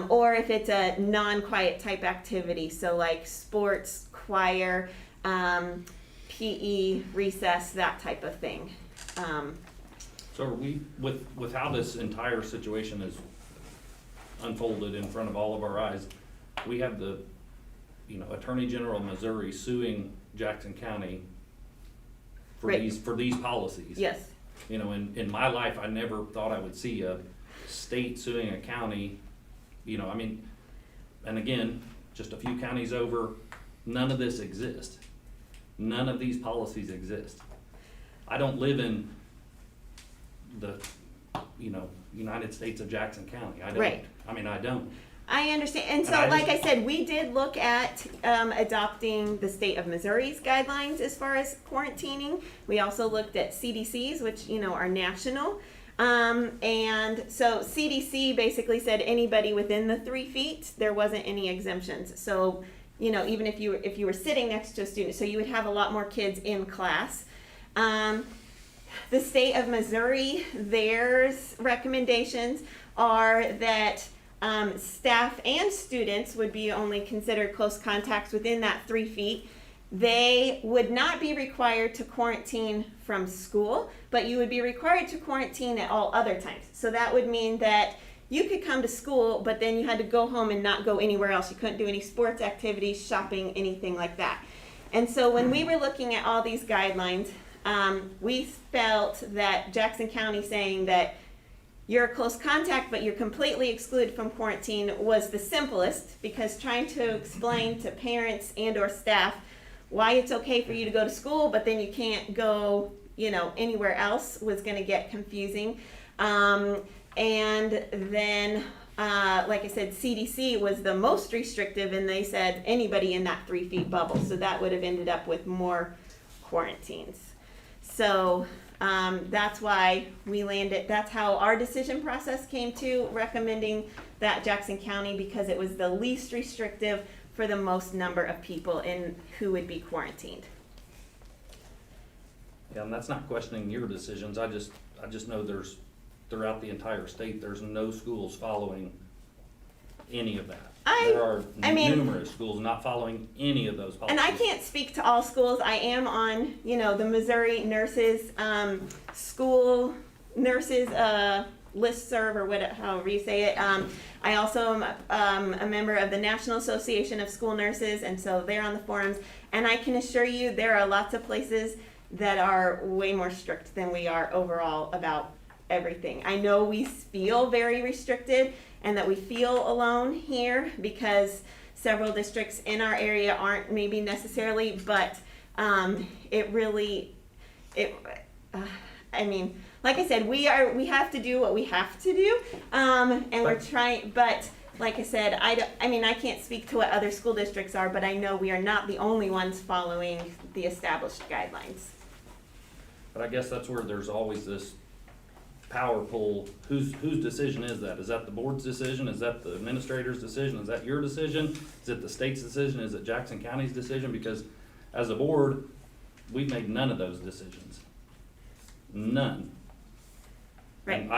or if it's a non-quiet type activity, so like sports, choir, PE, recess, that type of thing. So are we, with how this entire situation is unfolded in front of all of our eyes, we have the Attorney General of Missouri suing Jackson County for Right. these policies. Yes. In my life, I never thought I would see a state suing a county, and again, just a few counties over, none of this exists. None of these policies exist. I don't live in the, United States of Jackson County. I don't. Right. I don't. I understand. And so, And I like I said, we did look at adopting the state of Missouri's guidelines as far as quarantining. We also looked at CDC's, which, are national. And so CDC basically said anybody within the 3 feet, there wasn't any exemptions. So, even if you were sitting next to a student, so you would have a lot more kids in class. The state of Missouri, their recommendations are that staff and students would be only considered close contacts within that 3 feet. They would not be required to quarantine from school, but you would be required to quarantine at all other times. So that would mean that you could come to school, but then you had to go home and not go anywhere else. You couldn't do any sports activities, shopping, anything like that. And so when we were looking at all these guidelines, we felt that Jackson County saying that you're a close contact, but you're completely excluded from quarantine was the simplest, because trying to explain to parents and or staff why it's okay for you to go to school, but then you can't go, anywhere else was going to get confusing. And then, like I said, CDC was the most restrictive, and they said anybody in that 3 feet bubble. So that would have ended up with more quarantines. So that's why we landed, that's how our decision process came to recommending that Jackson County, because it was the least restrictive for the most number of people in who would be quarantined. Yeah, and that's not questioning your decisions. I just know there's, throughout the entire state, there's no schools following any of that. There are numerous schools not following any of those policies. And I can't speak to all schools. I am on, the Missouri nurses, school nurses listserv, or however you say it. I also am a member of the National Association of School Nurses, and so they're on the forums. And I can assure you there are lots of places that are way more strict than we are overall about everything. I know we feel very restricted and that we feel alone here because several districts in our area aren't maybe necessarily, but like I said, we have to do what we have to do, and we're trying, but like I said, I can't speak to what other school districts are, but I know we are not the only ones following the established guidelines. But I guess that's where there's always this power pull. Whose decision is that? Is that the board's decision? Is that the administrator's decision? Is that your decision? Is it the state's decision? Is it Jackson County's decision? Because as a board, we've made none of those decisions. None. Right. And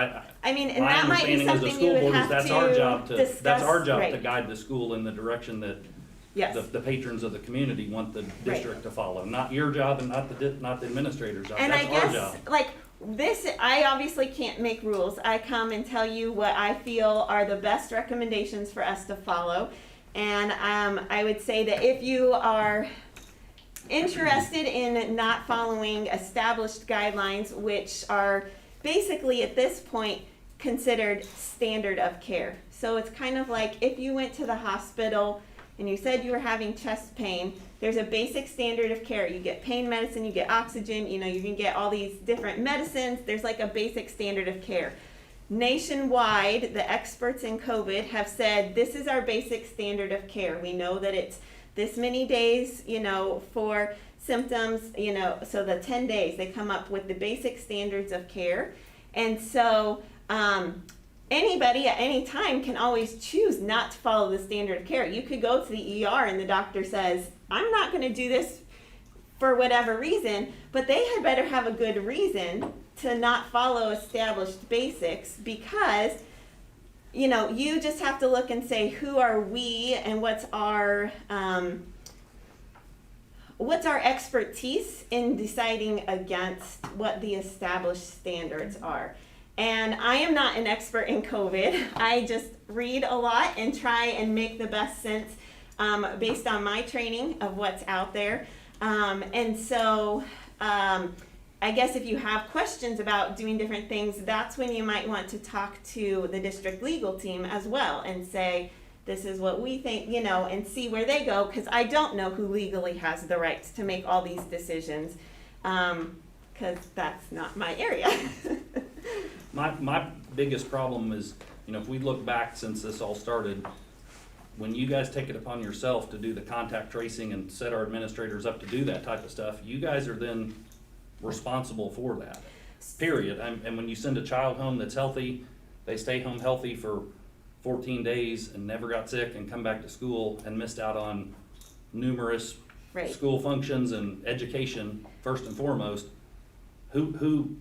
and that might be something you would have to that's our job discuss. to Right. guide the school in the direction that Yes. the patrons of the community want the district to follow, not your job and not the administrator's job, And that's I our guess, job. like, this, I obviously can't make rules. I come and tell you what I feel are the best recommendations for us to follow. And I would say that if you are interested in not following established guidelines, which are basically at this point considered standard of care. So it's kind of like if you went to the hospital and you said you were having chest pain, there's a basic standard of care. You get pain medicine, you get oxygen, you know, you can get all these different medicines. There's like a basic standard of care. Nationwide, the experts in COVID have said this is our basic standard of care. We know that it's this many days, you know, for symptoms, you know, so the 10 days, they come up with the basic standards of care. And so anybody at any time can always choose not to follow the standard of care. You could go to the ER and the doctor says, I'm not going to do this for whatever reason, but they had better have a good reason to not follow established basics, because you know, you just have to look and say, who are we and what's our expertise in deciding against what the established standards are. And I am not an expert in COVID. I just read a lot and try and make the best sense based on my training of what's out there. And so I guess if you have questions about doing different things, that's when you might want to talk to the district legal team as well and say, this is what we think, you know, and see where they go, because I don't know who legally has the rights to make all these decisions, because that's not my area. My biggest problem is, you know, if we look back since this all started, when you guys take it upon yourself to do the contact tracing and set our administrators up to do that type of stuff, you guys are then responsible for that, period. And when you send a child home that's healthy, they stay home healthy for 14 days and never got sick and come back to school and missed out on numerous school functions and education, first and foremost, who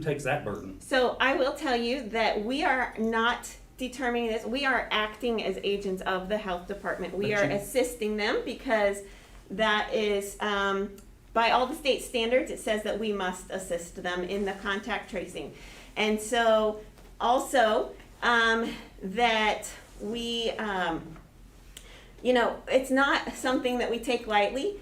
takes that burden? So I will tell you that we are not determining this. We are acting as agents of the health department. We are assisting them because that is, by all the state standards, it says that we must assist them in the contact tracing. And so also that we, you know, it's not something that we take lightly.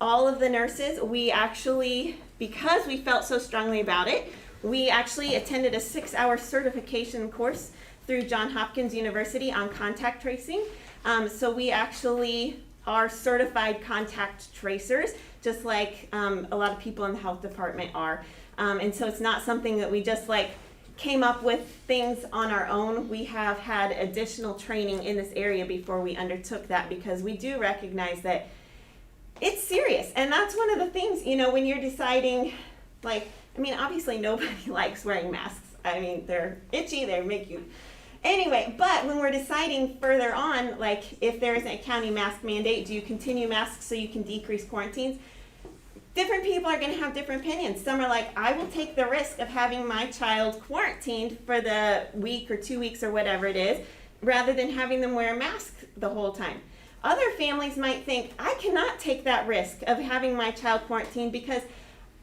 All of the nurses, we actually, because we felt so strongly about it, we actually attended a 6-hour certification course through Johns Hopkins University on contact tracing. So we actually are certified contact tracers, just like a lot of people in the health department are. And so it's not something that we just like came up with things on our own. We have had additional training in this area before we undertook that, because we do recognize that it's serious. And that's one of the things, you know, when you're deciding, like, I mean, obviously nobody likes wearing masks. I mean, they're itchy, they make you, anyway, but when we're deciding further on, like if there isn't a county mask mandate, do you continue masks so you can decrease quarantines? Different people are going to have different opinions. Some are like, I will take the risk of having my child quarantined for the week or 2 weeks or whatever it is, rather than having them wear a mask the whole time. Other families might think, I cannot take that risk of having my child quarantined because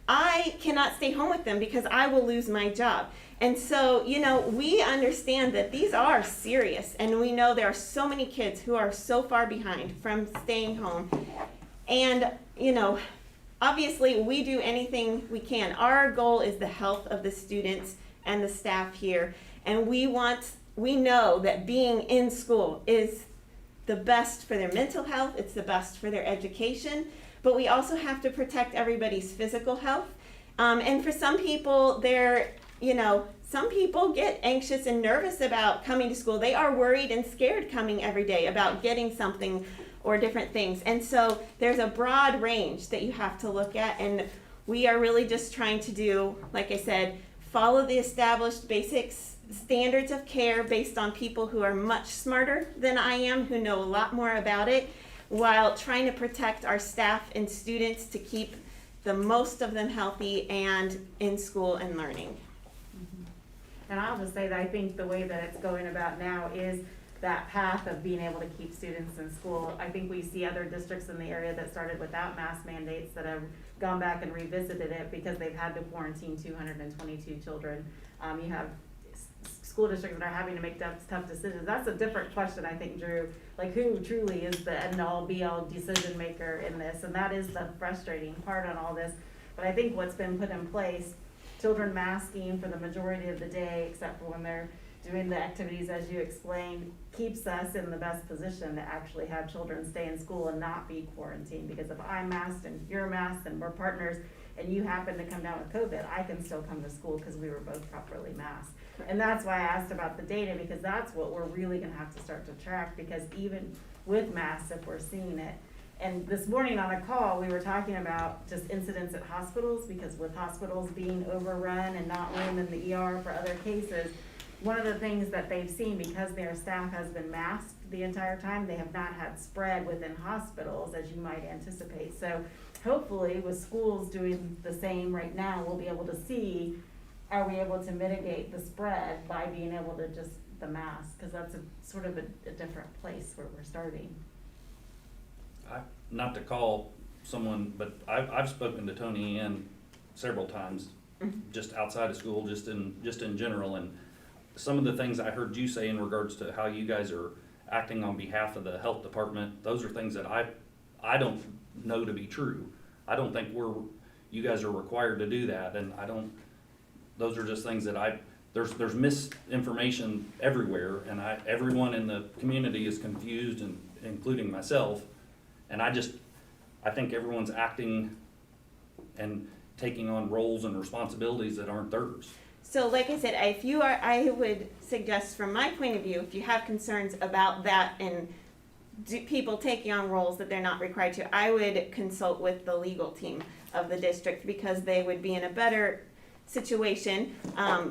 I cannot stay home with them because I will lose my job. And so, you know, we understand that these are serious, and we know there are so many kids who are so far behind from staying home. And, you know, obviously we do anything we can. Our goal is the health of the students and the staff here. And we know that being in school is the best for their mental health, it's the best for their education, but we also have to protect everybody's physical health. And for some people, some people get anxious and nervous about coming to school. They are worried and scared coming every day about getting something or different things. And so there's a broad range that you have to look at, and we are really just trying to do, like I said, follow the established basics standards of care based on people who are much smarter than I am, who know a lot more about it, while trying to protect our staff and students to keep the most of them healthy and in school and learning. And I'll just say that I think the way that it's going about now is that path of being able to keep students in school. I think we see other districts in the area that started without mask mandates that have gone back and revisited it because they've had to quarantine 222 children. You have school districts that are having to make tough decisions. That's a different question, I think, Drew. Like, who truly is the end-all, be-all decision maker in this? And that is the frustrating part on all this. But I think what's been put in place, children masking for the majority of the day, except for when they're doing the activities as you explained, keeps us in the best position to actually have children stay in school and not be quarantined. Because if I'm masked and you're masked and we're partners and you happen to come down with COVID, I can still come to school because we were both properly masked. And that's why I asked about the data, because that's what we're really gonna have to start to track, because even with masks, if we're seeing it. And this morning on a call, we were talking about just incidents at hospitals, because with hospitals being overrun and not room in the ER for other cases, one of the things that they've seen, because their staff has been masked the entire time, they have not had spread within hospitals as you might anticipate. So hopefully with schools doing the same right now, we'll be able to see, are we able to mitigate the spread by being able to just the mask? Because that's a sort of a different place where we're starting. Not to call someone, but I've spoken to Tony Ann several times, just outside of school, just in general, and some of the things I heard you say in regards to how you guys are acting on behalf of the health department, those are things that I don't know to be true. I don't think you guys are required to do that, and those are just things that there's misinformation everywhere, and everyone in the community is confused, and including myself, and I think everyone's acting and taking on roles and responsibilities that aren't theirs. So like I said, I would suggest from my point of view, if you have concerns about that and people taking on roles that they're not required to, I would consult with the legal team of the district, because they would be in a better situation.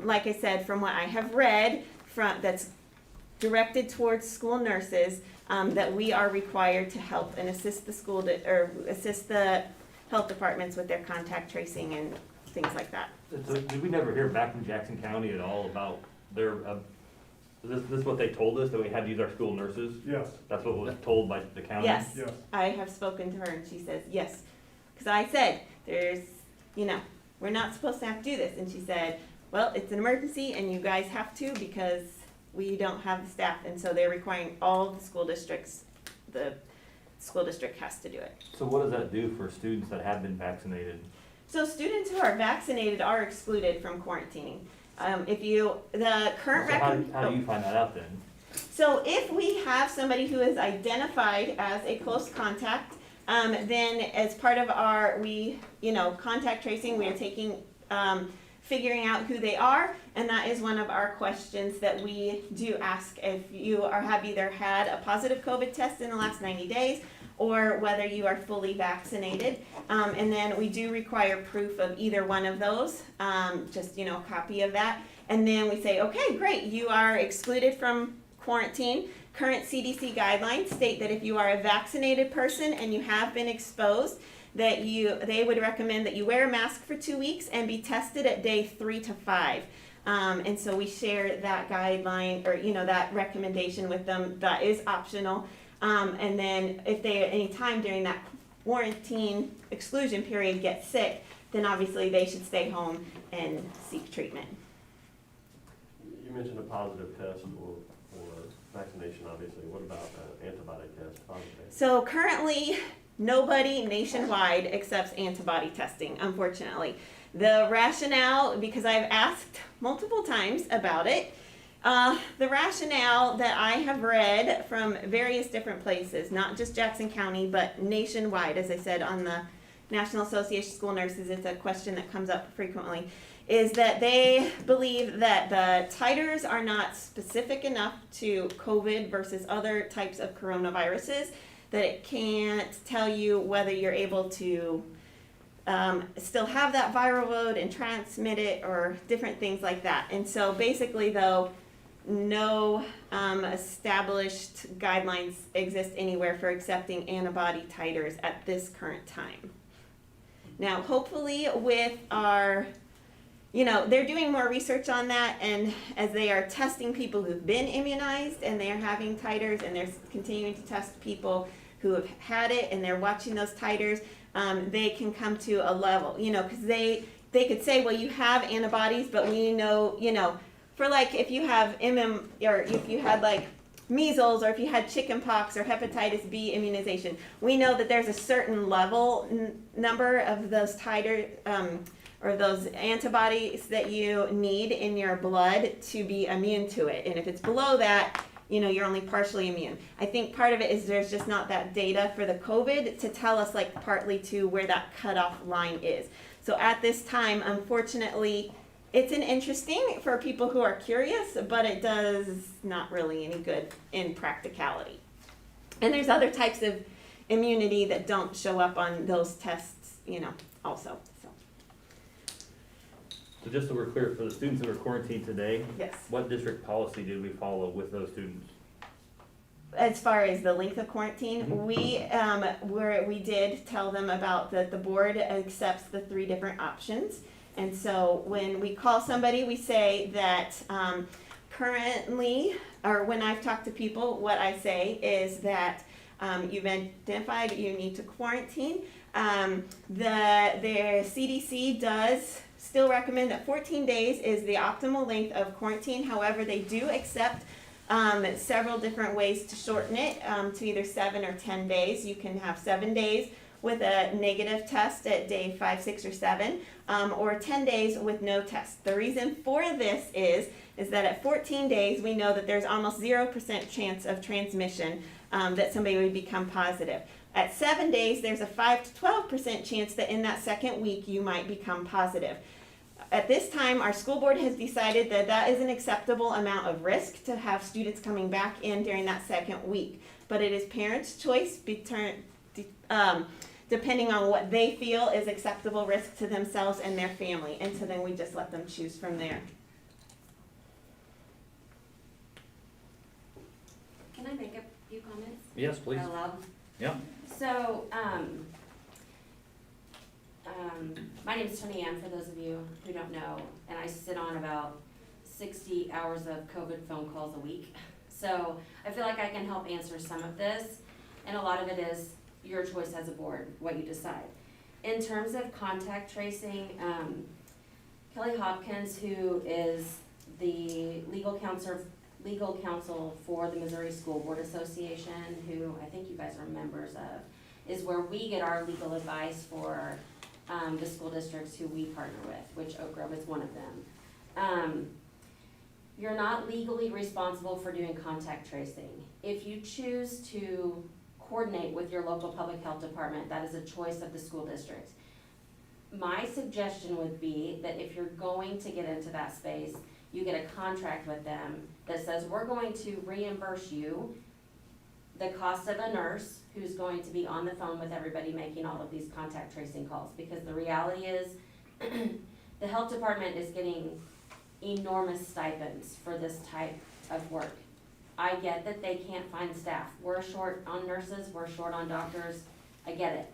Like I said, from what I have read, that's directed towards school nurses, that we are required to help and assist assist the health departments with their contact tracing and things like that. So did we never hear back from Jackson County at all about their, this is what they told us, that we had to use our school nurses? Yes. That's what was told by the county? Yes, Yes. I have spoken to her and she says yes. Because I said, we're not supposed to have to do this. And she said, well, it's an emergency and you guys have to because we don't have the staff. And so they're requiring all the school districts, the school district has to do it. So what does that do for students that have been vaccinated? So students who are vaccinated are excluded from quarantining. How do you find that out then? So if we have somebody who is identified as a close contact, then as part of our, contact tracing, we are taking, figuring out who they are, and that is one of our questions that we do ask if you have either had a positive COVID test in the last 90 days, or whether you are fully vaccinated. And then we do require proof of either one of those, just, a copy of that. And then we say, okay, great, you are excluded from quarantine. Current CDC guidelines state that if you are a vaccinated person and you have been exposed, that they would recommend that you wear a mask for 2 weeks and be tested at day 3 to 5. And so we share that guideline, or, that recommendation with them. That is optional. And then if they at any time during that quarantine exclusion period get sick, then obviously they should stay home and seek treatment. You mentioned a positive test or vaccination, obviously. What about an antibody test? So currently, nobody nationwide accepts antibody testing, unfortunately. The rationale, because I've asked multiple times about it, the rationale that I have read from various different places, not just Jackson County, but nationwide, as I said, on the National Association of School Nurses, it's a question that comes up frequently, is that they believe that the titers are not specific enough to COVID versus other types of coronaviruses, that it can't tell you whether you're able to still have that viral load and transmit it, or different things like that. And so basically, though, no established guidelines exist anywhere for accepting antibody titers at this current time. Now, hopefully with our they're doing more research on that, and as they are testing people who've been immunized and they're having titers, and they're continuing to test people who have had it and they're watching those titers, they can come to a level, because they could say, well, you have antibodies, but we know, for like if you have or if you had like measles, or if you had chickenpox or hepatitis B immunization, we know that there's a certain level number of those titer or those antibodies that you need in your blood to be immune to it. And if it's below that, you're only partially immune. I think part of it is there's just not that data for the COVID to tell us like partly to where that cutoff line is. So at this time, unfortunately, it's an interesting for people who are curious, but it does not really any good in practicality. And there's other types of immunity that don't show up on those tests, also. So. So just so we're clear, for the students that were quarantined today, Yes. what district policy did we follow with those students? As far as the length of quarantine, we did tell them about that the board accepts the 3 different options. And so when we call somebody, we say that currently, or when I've talked to people, what I say is that you've identified you need to quarantine. The CDC does still recommend that 14 days is the optimal length of quarantine. However, they do accept several different ways to shorten it to either 7 or 10 days. You can have 7 days with a negative test at day 5, 6, or 7, or 10 days with no test. The reason for this is that at 14 days, we know that there's almost 0% chance of transmission that somebody would become positive. At 7 days, there's a 5 to 12% chance that in that second week, you might become positive. At this time, our school board has decided that that is an acceptable amount of risk to have students coming back in during that second week. But it is parents' choice depending on what they feel is acceptable risk to themselves and their family. And so then we just let them choose from there. Can I make a few comments? Yes, please. Out loud? Yeah. So, my name is Tony Ann, for those of you who don't know, and I sit on about 60 hours of COVID phone calls a week. So I feel like I can help answer some of this, and a lot of it is your choice as a board, what you decide. In terms of contact tracing, Kelly Hopkins, who is the legal counsel for the Missouri School Board Association, who I think you guys are members of, is where we get our legal advice for the school districts who we partner with, which Oak Grove is one of them. You're not legally responsible for doing contact tracing. If you choose to coordinate with your local public health department, that is a choice of the school district. My suggestion would be that if you're going to get into that space, you get a contract with them that says, we're going to reimburse you the cost of a nurse who's going to be on the phone with everybody making all of these contact tracing calls. Because the reality is, the health department is getting enormous stipends for this type of work. I get that they can't find staff. We're short on nurses, we're short on doctors, I get it.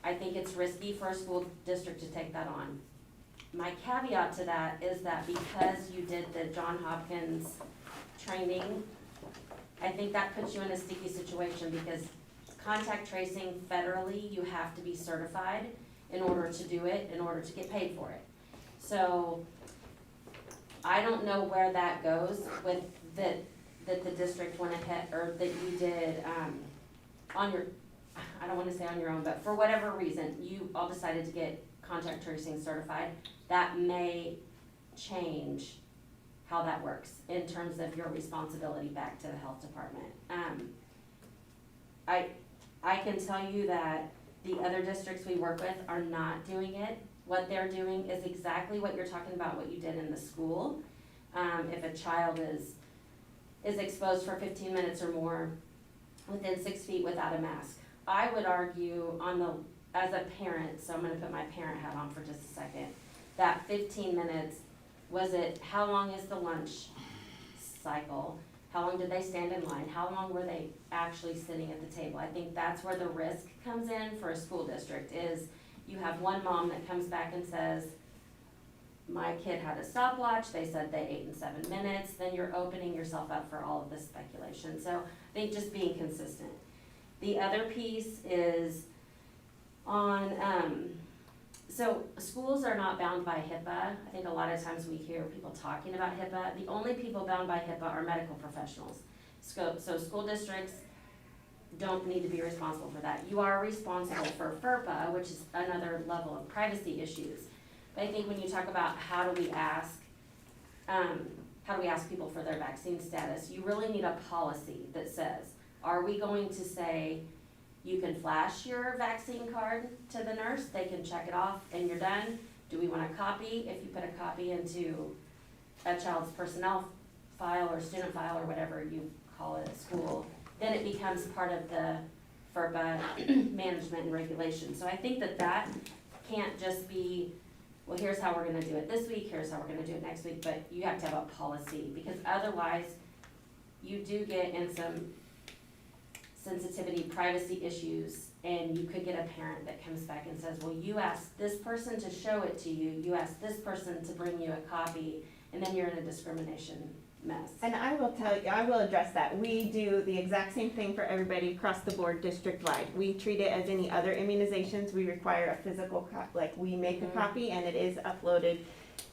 I think it's risky for a school district to take that on. My caveat to that is that because you did the Johns Hopkins training, I think that puts you in a sticky situation, because contact tracing federally, you have to be certified in order to do it, in order to get paid for it. So I don't know where that goes with that the district went ahead, or that you did on your, I don't wanna say on your own, but for whatever reason, you all decided to get contact tracing certified. That may change how that works in terms of your responsibility back to the health department. I can tell you that the other districts we work with are not doing it. What they're doing is exactly what you're talking about, what you did in the school. If a child is exposed for 15 minutes or more within 6 feet without a mask, I would argue as a parent, so I'm gonna put my parent hat on for just a second, that 15 minutes, how long is the lunch cycle? How long did they stand in line? How long were they actually sitting at the table? I think that's where the risk comes in for a school district, is you have one mom that comes back and says, my kid had a stopwatch, they said they ate in 7 minutes, then you're opening yourself up for all of this speculation. So I think just being consistent. The other piece is on, so schools are not bound by HIPAA. I think a lot of times we hear people talking about HIPAA. The only people bound by HIPAA are medical professionals. So school districts don't need to be responsible for that. You are responsible for FERPA, which is another level of privacy issues. But I think when you talk about how do we ask people for their vaccine status, you really need a policy that says, are we going to say, you can flash your vaccine card to the nurse, they can check it off and you're done? Do we want a copy? If you put a copy into a child's personnel file or student file or whatever you call it at school, then it becomes part of the FERPA management and regulation. So I think that can't just be, well, here's how we're gonna do it this week, here's how we're gonna do it next week, but you have to have a policy, because otherwise you do get in some sensitivity, privacy issues, and you could get a parent that comes back and says, well, you asked this person to show it to you, you asked this person to bring you a copy, and then you're in a discrimination mess. And I will tell you, I will address that. We do the exact same thing for everybody across the board, district-wide. We treat it as any other immunizations. We require a physical we make a copy and it is uploaded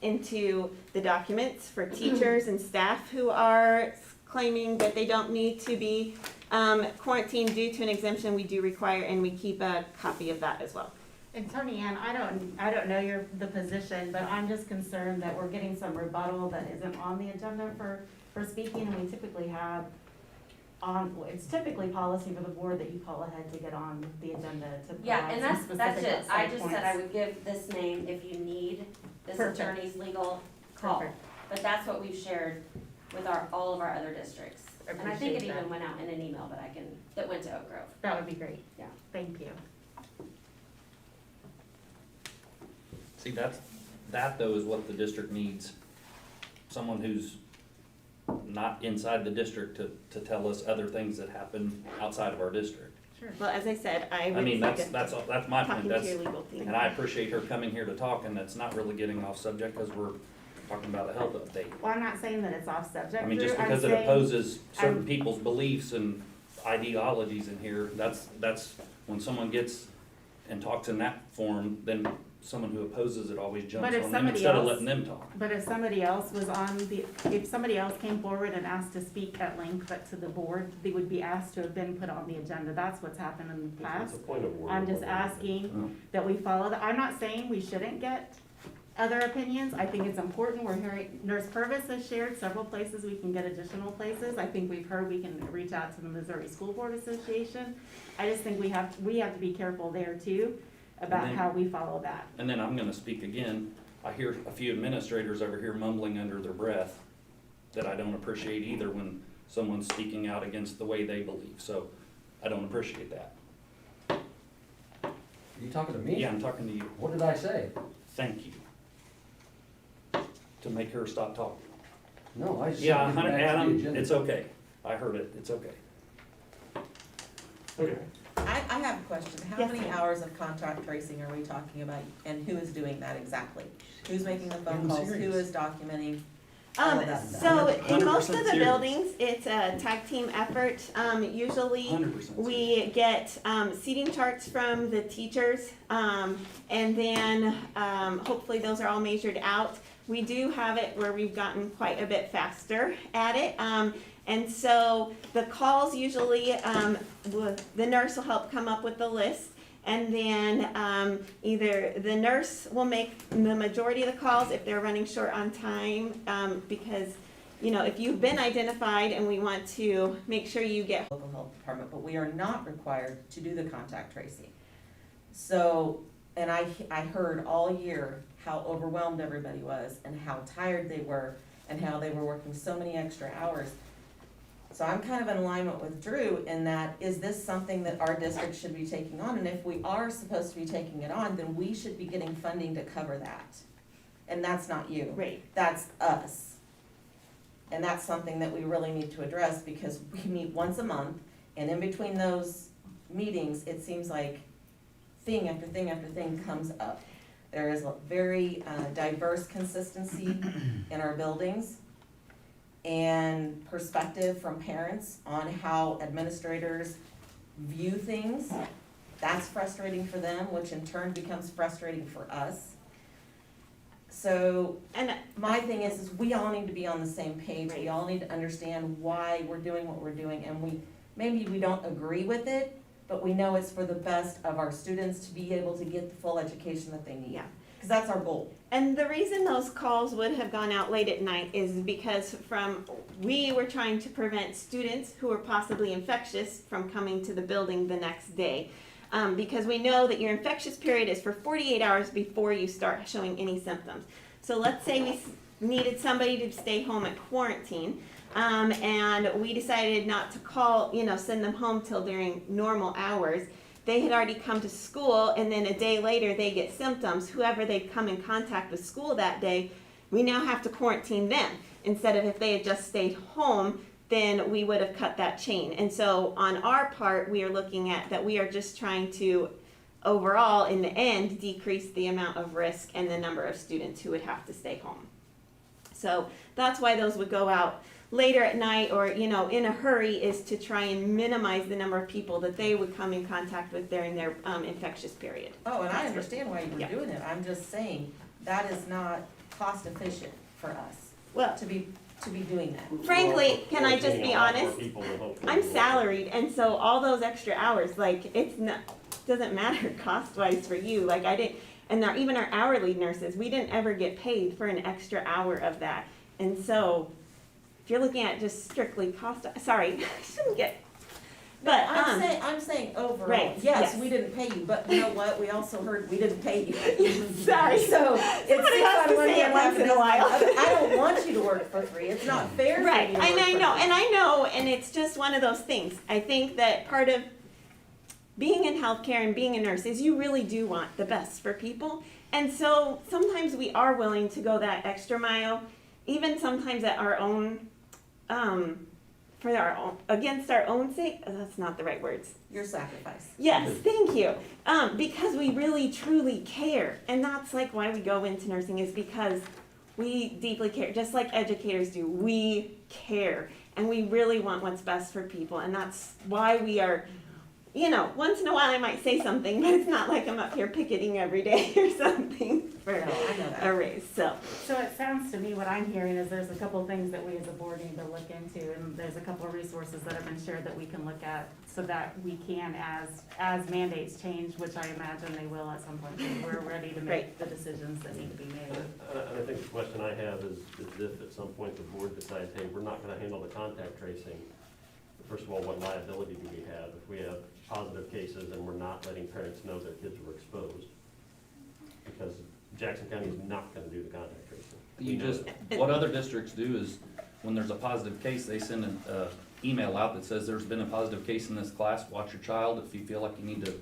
into the documents for teachers and staff who are claiming that they don't need to be quarantined due to an exemption. We do require, and we keep a copy of that as well. And Tony Ann, I don't know the position, but I'm just concerned that we're getting some rebuttal that isn't on the agenda for speaking, and we typically have it's typically policy for the board that you call ahead to get on the agenda to Yeah, and provide some that's specific it. I just said I points. would give this name if you need this Perfect. attorney's legal call. Perfect. But that's what we've shared with all of our other districts. And I think it Appreciate that. even went out in an email that went to Oak Grove. That would be great. Yeah. Thank you. See, that though is what the district needs. Someone who's not inside the district to tell us other things that happen outside of our district. Sure. Well, as I said, I I would mean, that's suggest my point, talking to that's, your legal team. and I appreciate her coming here to talk, and that's not really getting off subject, cause we're talking about a health update. Well, I'm not saying that it's off subject. I mean, just Drew. I'm because it saying- opposes certain I'm- people's beliefs and ideologies in here, that's when someone gets and talks in that form, then someone who opposes it always jumps But if on them somebody instead of else- letting them talk. But if somebody else was if somebody else came forward and asked to speak at length, but to the board, they would be asked to have been put on the agenda. That's what's happened in the past. It's a point of order. I'm just asking that we follow that. I'm not saying we shouldn't get other opinions. I think it's important. We're hearing, Nurse Purvis has shared several places. We can get additional places. I think we've heard we can reach out to the Missouri School Board Association. I just think we have to be careful there too about And then- how we follow that. And then I'm gonna speak again, I hear a few administrators over here mumbling under their breath that I don't appreciate either when someone's speaking out against the way they believe, so I don't appreciate that. Are you talking to me? Yeah, I'm talking to you. What did I say? Thank you. To make her stop talking. No, I just. Yeah, said get back to the Adam, agenda. it's okay. I heard it, it's okay. Okay. I have a question. How Yes, many ma'am. hours of contact tracing are we talking about, and who is doing that exactly? Who's making the phone I'm calls? Who serious. is documenting? All of that stuff. So in most of 100% the serious. buildings, it's a tag team effort. Usually 100%. we get seating charts from the teachers, and then hopefully those are all measured out. We do have it where we've gotten quite a bit faster at it. And so the calls usually, the nurse will help come up with the list. And then either the nurse will make the majority of the calls if they're running short on time, because, you know, if you've been identified and we want to make sure you get Local health department, but we are not required to do the contact tracing. So, and I heard all year how overwhelmed everybody was and how tired they were and how they were working so many extra hours. So I'm kind of in alignment with Drew in that, is this something that our district should be taking on? And if we are supposed to be taking it on, then we should be getting funding to cover that. And that's not you. Right. That's us. And that's something that we really need to address, because we meet once a month, and in between those meetings, it seems like thing after thing after thing comes up. There is a very diverse consistency in our buildings and perspective from parents on how administrators view things. That's frustrating for them, which in turn becomes frustrating for us. So, and my thing is we all need to be on the same page. We all need to understand why we're doing what we're doing, and maybe we don't agree with it, but we know it's for the best of our students to be able to get the full education that they need. Yeah. Because that's our goal. And the reason those calls would have gone out late at night is because we were trying to prevent students who were possibly infectious from coming to the building the next day. Because we know that your infectious period is for 48 hours before you start showing any symptoms. So let's say we needed somebody to stay home at quarantine, and we decided not to call, send them home till during normal hours. They had already come to school, and then a day later they get symptoms. Whoever they'd come in contact with school that day, we now have to quarantine them. Instead of if they had just stayed home, then we would have cut that chain. And so on our part, we are looking at that we are just trying to, overall, in the end, decrease the amount of risk and the number of students who would have to stay home. So that's why those would go out later at night or, in a hurry, is to try and minimize the number of people that they would come in contact with during their infectious period. Oh, and I understand why you were Yeah. doing it. I'm just saying that is not cost efficient for us Well, to be doing that. frankly, can I just be honest? People than hopefully I'm will. salaried, and so all those extra hours, doesn't matter cost-wise for you. And even our hourly nurses, we didn't ever get paid for an extra hour of that. And so, if you're looking at just strictly cost, sorry, I shouldn't get, but, I'm saying overall, right, yes, yes. we didn't pay you, but you know what? We also heard we didn't pay you. sorry. So it's Somebody has to say it once in a while. I don't want you to work for free. It's not fair for Right, you to work I for know, free. and I know, and it's just one of those things. I think that part of being in healthcare and being a nurse is you really do want the best for people. And so sometimes we are willing to go that extra mile, even sometimes at our own, against our own sake. That's not the right words. Your sacrifice. Yes, thank you. Because we really truly care. And that's why we go into nursing, is because we deeply care, just like educators do. We care, and we really want what's best for people. And that's why we are, once in a while I might say something, but it's not like I'm up here picketing every day or something for No, I know that. a raise, so. So it sounds to me, what I'm hearing is there's a couple things that we as a board need to look into, and there's a couple of resources that have been shared that we can look at so that we can, as mandates change, which I imagine they will at some point, we're ready to make the decisions that need to be made. I think the question I have is if at some point the board decides, hey, we're not gonna handle the contact tracing, first of all, what liability do we have if we have positive cases and we're not letting parents know their kids were exposed? Because Jackson County is not gonna do the contact tracing. We know that. What other districts do is, when there's a positive case, they send an email out that says there's been a positive case in this class, watch your child if you feel like you need to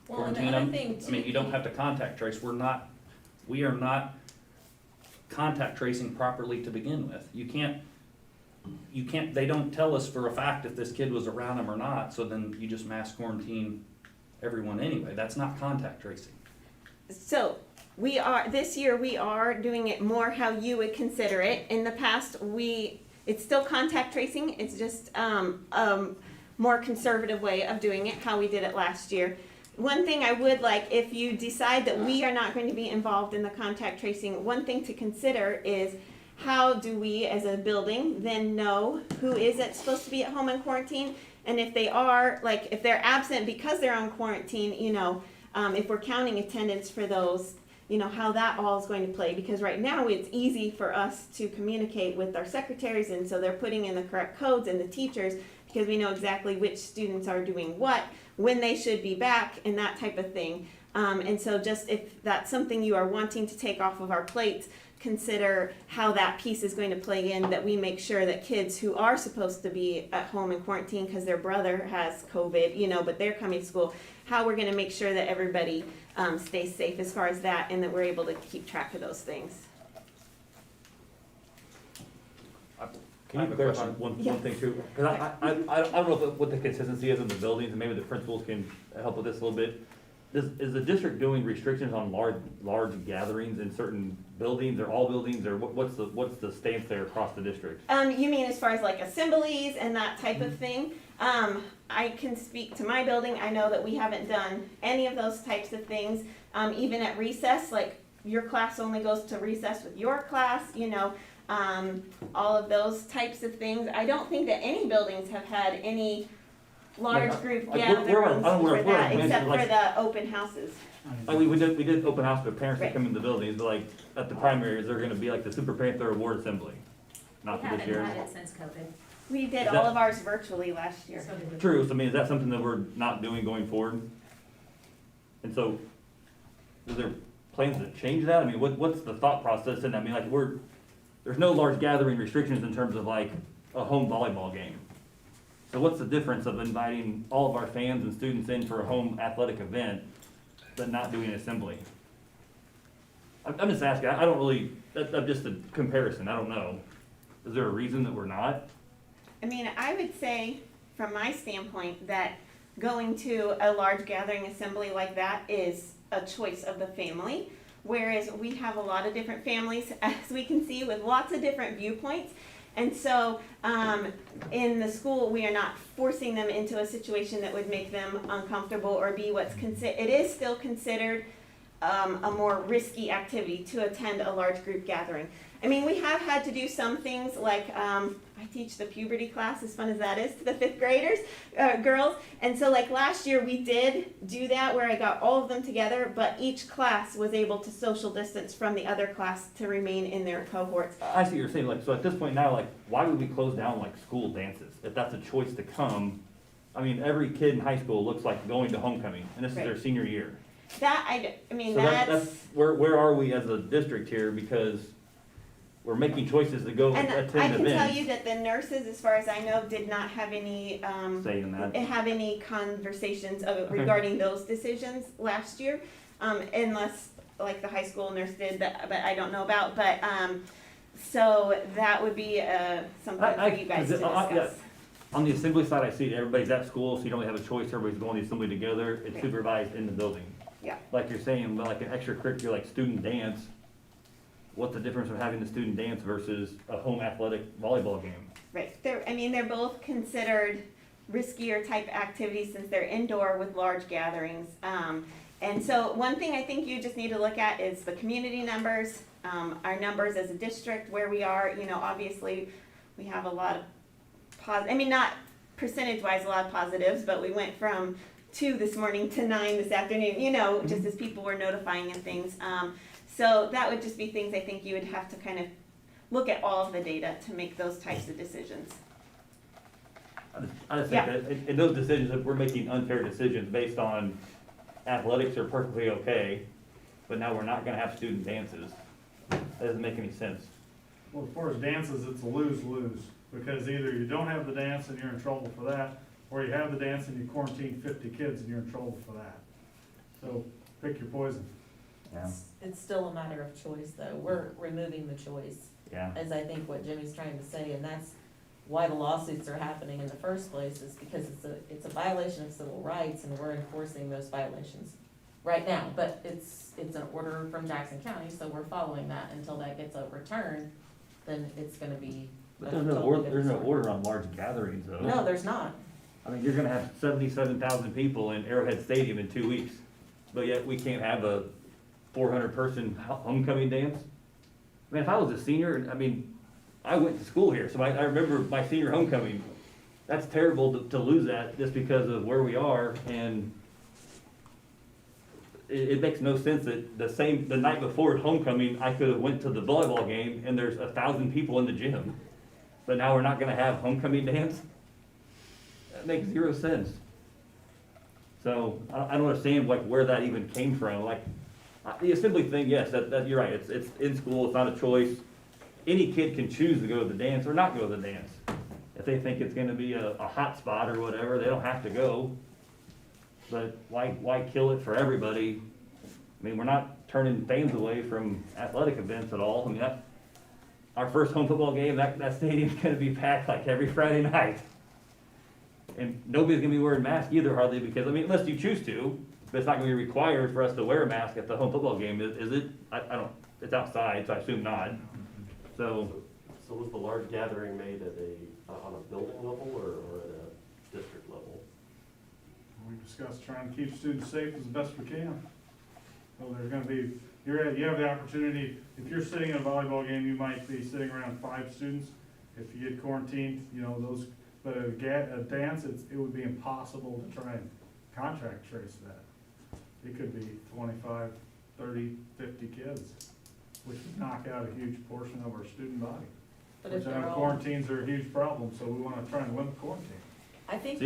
Well, and quarantine the other them. thing I mean, too- you don't have to contact trace, we are not contact tracing properly to begin with. You can't, they don't tell us for a fact if this kid was around them or not, so then you just mass quarantine everyone anyway. That's not contact tracing. So this year we are doing it more how you would consider it. In the past, it's still contact tracing. It's just more conservative way of doing it, how we did it last year. One thing I would like, if you decide that we are not going to be involved in the contact tracing, one thing to consider is how do we as a building then know who is supposed to be at home in quarantine? And if they are, if they're absent because they're on quarantine, if we're counting attendance for those, how that all is going to play. Because right now it's easy for us to communicate with our secretaries, and so they're putting in the correct codes, and the teachers, because we know exactly which students are doing what, when they should be back, and that type of thing. And so just if that's something you are wanting to take off of our plates, consider how that piece is going to play in, that we make sure that kids who are supposed to be at home in quarantine because their brother has COVID, but they're coming to school, how we're going to make sure that everybody stays safe as far as that, and that we're able to keep track of those things. Can I you have a clarify question. one Yes. thing too? Because I don't know what the consistency is, and the buildings, and maybe the principals can help with this a little bit. Is the district doing restrictions on large gatherings in certain buildings, or all buildings, or what's the stance there across the district? You mean as far as like assemblies and that type of thing? I can speak to my building. I know that we haven't done any of those types of things. Even at recess, like your class only goes to recess with your class, you know, all of those types of things. I don't think that any buildings have had any large group gatherings for that, except for the open houses. Like we did open house for parents that Right. come in the buildings, but like at the primaries, they're gonna be like the Super Panther Award Assembly. Not for this year. it since COVID. We did Is all that- of ours virtually last year. True, so I mean, is that something that we're not doing going forward? And so, is there plans to change that? I mean, what's the thought process? And I mean, like, there's no large gathering restrictions in terms of like a home volleyball game. So what's the difference of inviting all of our fans and students in for a home athletic event, but not doing an assembly? I'm just asking, I don't really, that's just a comparison, I don't know. Is there a reason that we're not? I mean, I would say, from my standpoint, that going to a large gathering assembly like that is a choice of the family. Whereas we have a lot of different families, as we can see, with lots of different viewpoints. And so, in the school, we are not forcing them into a situation that would make them uncomfortable or be it is still considered a more risky activity to attend a large group gathering. I mean, we have had to do some things like, I teach the puberty class, as fun as that is, to the 5th graders, girls. And so like last year we did do that where I got all of them together, but each class was able to social distance from the other class to remain in their cohorts. I see what you're saying, like, so at this point now, like, why would we close down like school dances? If that's a choice to come, I mean, every kid in high school looks like going to homecoming, and this is their Right. senior year. That, I mean, So that's, where are we as a district here, because we're making choices to go and attend I can tell events, you that the nurses, as far as I know, did not have any, saying that. have any conversations Okay. regarding those decisions last year, unless like the high school nurse did that, but I don't know about. But so that would be something for you guys to discuss. Yeah. On the assembly side, I see everybody's at school, so you don't really have a choice, everybody's going to the assembly together, it's Yeah. supervised in the building. Yeah. Like you're saying, but like an extracurricular, like student dance, what's the difference of having the student dance versus a home athletic volleyball game? Right. They're both considered riskier type activities since they're indoor with large gatherings. And so one thing I think you just need to look at is the community numbers, our numbers as a district, where we are. You know, obviously we have a lot of not percentage-wise a lot of positives, but we went from 2 this morning to 9 this afternoon, you know, just as people were notifying and things. So that would just be things I think you would have to kind of look at all of the data to make those types of decisions. I just Yeah. think that in those decisions, if we're making unfair decisions based on athletics are perfectly okay, but now we're not gonna have student dances, that doesn't make any sense. Well, as far as dances, it's a lose-lose, because either you don't have the dance and you're in trouble for that, or you have the dance and you quarantine 50 kids and you're in trouble for that. So pick your poison. Yeah. It's still a matter of choice, though. We're removing the choice, Yeah. is I think what Jimmy's trying to say, and that's why the lawsuits are happening in the first place, is because it's a violation of civil rights, and we're enforcing those violations right now. But it's an order from Jackson County, so we're following that until that gets overturned, then it's gonna be. But a there's no totally order, there's no different story. order on large gatherings though. No, there's not. I mean, you're gonna have 77,000 people in Arrowhead Stadium in 2 weeks, but yet we can't have a 400-person homecoming dance? I mean, if I was a senior, I mean, I went to school here, so I remember my senior homecoming. That's terrible to lose that just because of where we are, and it makes no sense that the night before homecoming, I could have went to the volleyball game and there's 1,000 people in the gym. But now we're not gonna have homecoming dance? That makes zero sense. So, I don't understand like where that even came from, like, the assembly thing, yes, that, you're right, it's in school, it's not a choice. Any kid can choose to go to the dance or not go to the dance. If they think it's gonna be a hot spot or whatever, they don't have to go. But why kill it for everybody? I mean, we're not turning fans away from athletic events at all. I mean, our first home football game, that stadium's gonna be packed like every Friday night. And nobody's gonna be wearing masks either hardly, because, I mean, unless you choose to, but it's not gonna be required for us to wear a mask at the home football game, is it? I don't, it's outside, so I assume not. So, So was the large gathering made at on a building level or at a district level? We discussed trying to keep students safe as best we can. So there's gonna be, you have the opportunity, if you're sitting in a volleyball game, you might be sitting around 5 students. If you get quarantined, but a dance, it would be impossible to try and contact trace that. It could be 25, 30, 50 kids, which would knock out a huge portion of our student body. But if Which I they're know all, quarantines are a huge problem, so we wanna try and limit quarantine. I think So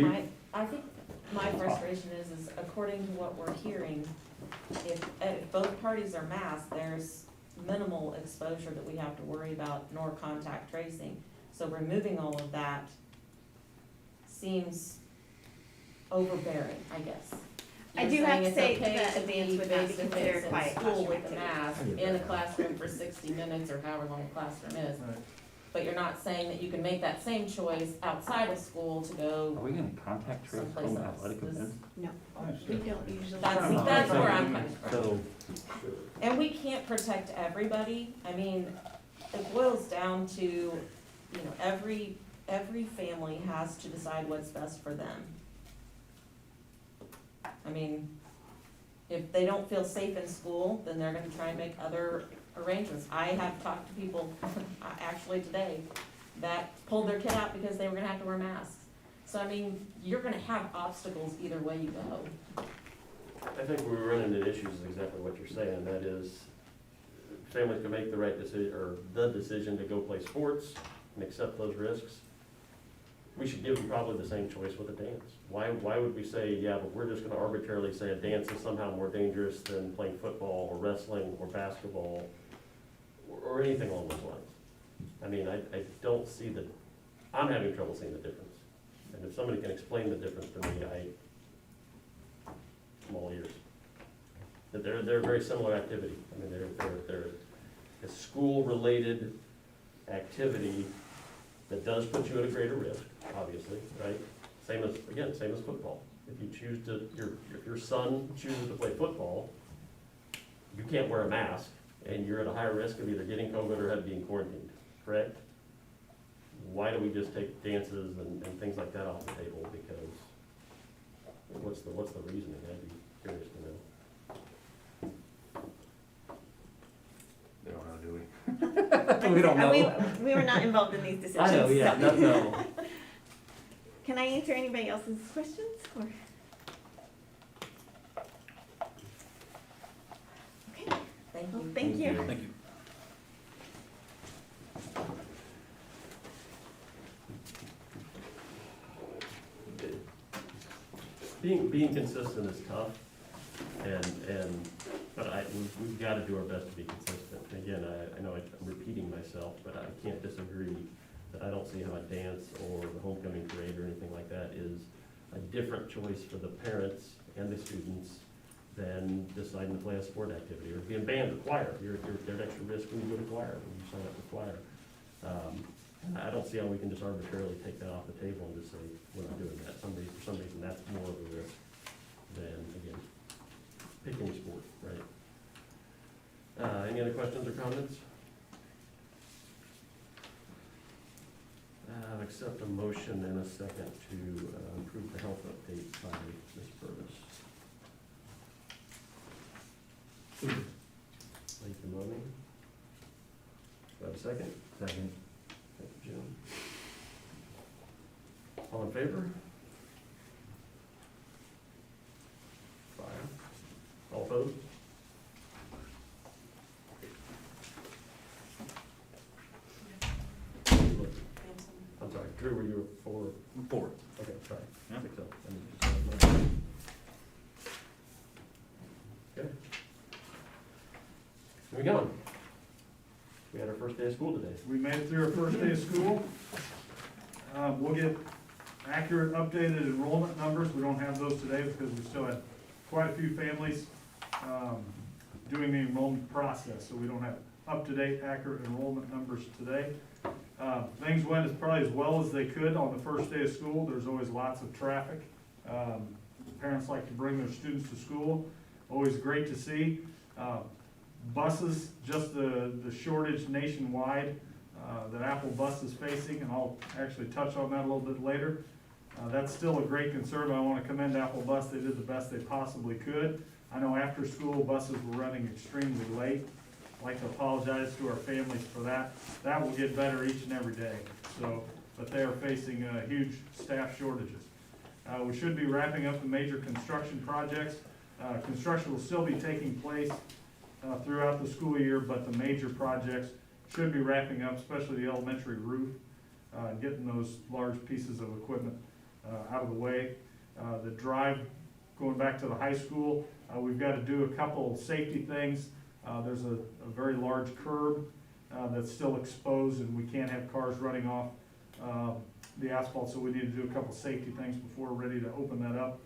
my frustration is according to what we're hearing, if both parties are masked, there's minimal exposure that we have to worry about, nor contact tracing. So removing all of that seems overbearing, I guess. I You're do have saying to it's say okay that to a be dance would not be face-to-face considered in quiet school classroom with a activity. mask in a classroom for 60 minutes or however long the classroom is. Right. But you're not saying that you can make that same choice outside of school to go are we gonna contact trace someplace home else. athletic This- events? We don't usually. That's where I'm coming from. So, And we can't protect everybody. I mean, it boils down to, every family has to decide what's best for them. I mean, if they don't feel safe in school, then they're gonna try and make other arrangements. I have talked to people, actually today, that pulled their kid out because they were gonna have to wear masks. So I mean, you're gonna have obstacles either way you go. I think we run into issues is exactly what you're saying, that is, families can make the right decision, or the decision to go play sports and accept those risks. We should give them probably the same choice with a dance. Why would we say, yeah, but we're just gonna arbitrarily say a dance is somehow more dangerous than playing football or wrestling or basketball or anything along those lines? I mean, I don't see I'm having trouble seeing the difference. And if somebody can explain the difference to me, I'm all ears. That they're a very similar activity. I mean, they're a school-related activity that does put you at a greater risk, obviously, right? Same as football. If your son chooses to play football, you can't wear a mask, and you're at a higher risk of either getting COVID or being quarantined, correct? Why do we just take dances and things like that off the table? Because what's the reasoning? I'd be curious to know. We don't know, do we? We don't know. We were not involved in these decisions. I know, yeah, so. no. Can I answer anybody else's questions, or? Okay, Thank well, you. thank you. Thank you. Being consistent is tough, but we've got to do our best to be consistent. Again, I know I'm repeating myself, but I can't disagree that I don't see how a dance or the homecoming parade or anything like that is a different choice for the parents and the students than deciding to play a sport activity or be in band or choir. You're at extra risk when you go to choir, when you sign up for choir. I don't see how we can just arbitrarily take that off the table and just say, we're not doing that. For some reason, that's more of a risk than, again, picking a sport, right? Any other questions or comments? Accept a motion in a second to approve the health update by Ms. Purvis. Thank you, Mommy. Do I have a second? Second. Thank you, Jim. All in favor? 5. All opposed? I'm sorry, Drew, were you a 4? 4. Okay, sorry. Yeah. 6-0. Okay. Moving on. We had our first day of school today. We made it through our first day of school. We'll get accurate, updated enrollment numbers. We don't have those today because we still had quite a few families doing the enrollment process, so we don't have up-to-date, accurate enrollment numbers today. Things went probably as well as they could on the first day of school. There's always lots of traffic. Parents like to bring their students to school, always great to see. Buses, just the shortage nationwide that Apple Bus is facing, and I'll actually touch on that a little bit later. That's still a great concern, but I want to commend Apple Bus. They did the best they possibly could. I know after school buses were running extremely late. I'd like to apologize to our families for that. That will get better each and every day. So, but they are facing huge staff shortages. We should be wrapping up the major construction projects. Construction will still be taking place throughout the school year, but the major projects should be wrapping up, especially the elementary roof, getting those large pieces of equipment out of the way. The drive going back to the high school, we've got to do a couple safety things. There's a very large curb that's still exposed, and we can't have cars running off the asphalt, so we need to do a couple safety things before we're ready to open that up,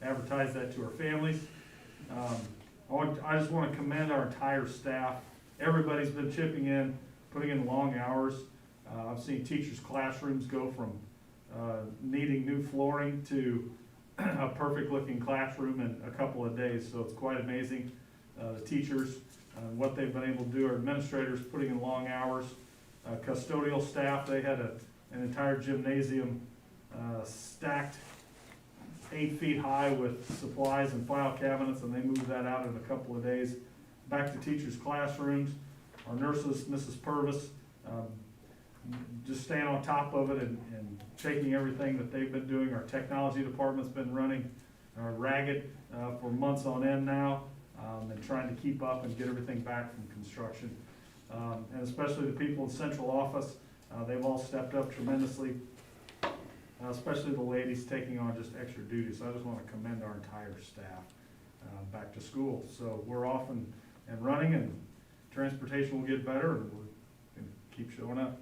advertise that to our families. I just want to commend our entire staff. Everybody's been chipping in, putting in long hours. I've seen teachers' classrooms go from needing new flooring to a perfect looking classroom in a couple of days, so it's quite amazing. The teachers, what they've been able to do, our administrators putting in long hours. Custodial staff, they had an entire gymnasium stacked 8 feet high with supplies and file cabinets, and they moved that out in a couple of days. Back to teachers' classrooms, our nurses, Mrs. Purvis, just staying on top of it and taking everything that they've been doing. Our technology department's been running ragged for months on end now, and trying to keep up and get everything back from construction. And especially the people in central office, they've all stepped up tremendously, especially the ladies taking on just extra duties. So I just want to commend our entire staff back to school. So we're off and running, and transportation will get better, and we're going to keep showing up.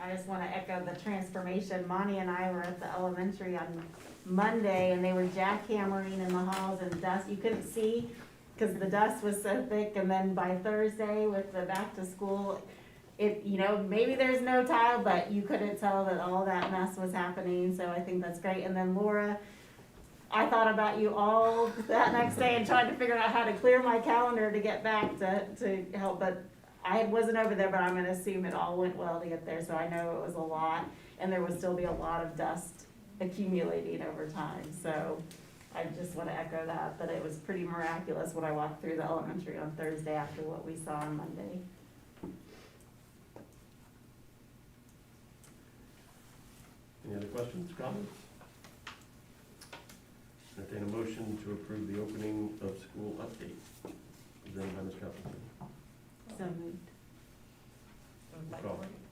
I just want to echo the transformation. Monty and I were at the elementary on Monday, and they were jackhammering in the halls and dust. You couldn't see because the dust was so thick. And then by Thursday with the back to school, maybe there's no tile, but you couldn't tell that all that mess was happening. So I think that's great. And then Laura, I thought about you all that next day and tried to figure out how to clear my calendar to get back to help, but I wasn't over there, but I'm gonna assume it all went well to get there, so I know it was a lot, and there would still be a lot of dust accumulating over time, so I just wanna echo that, but it was pretty miraculous when I walked through the elementary on Thursday after what we saw on Monday. Any other questions, comments? Entertain a motion to approve the opening of school update. Presented by Ms. Cuthbertson. So moved.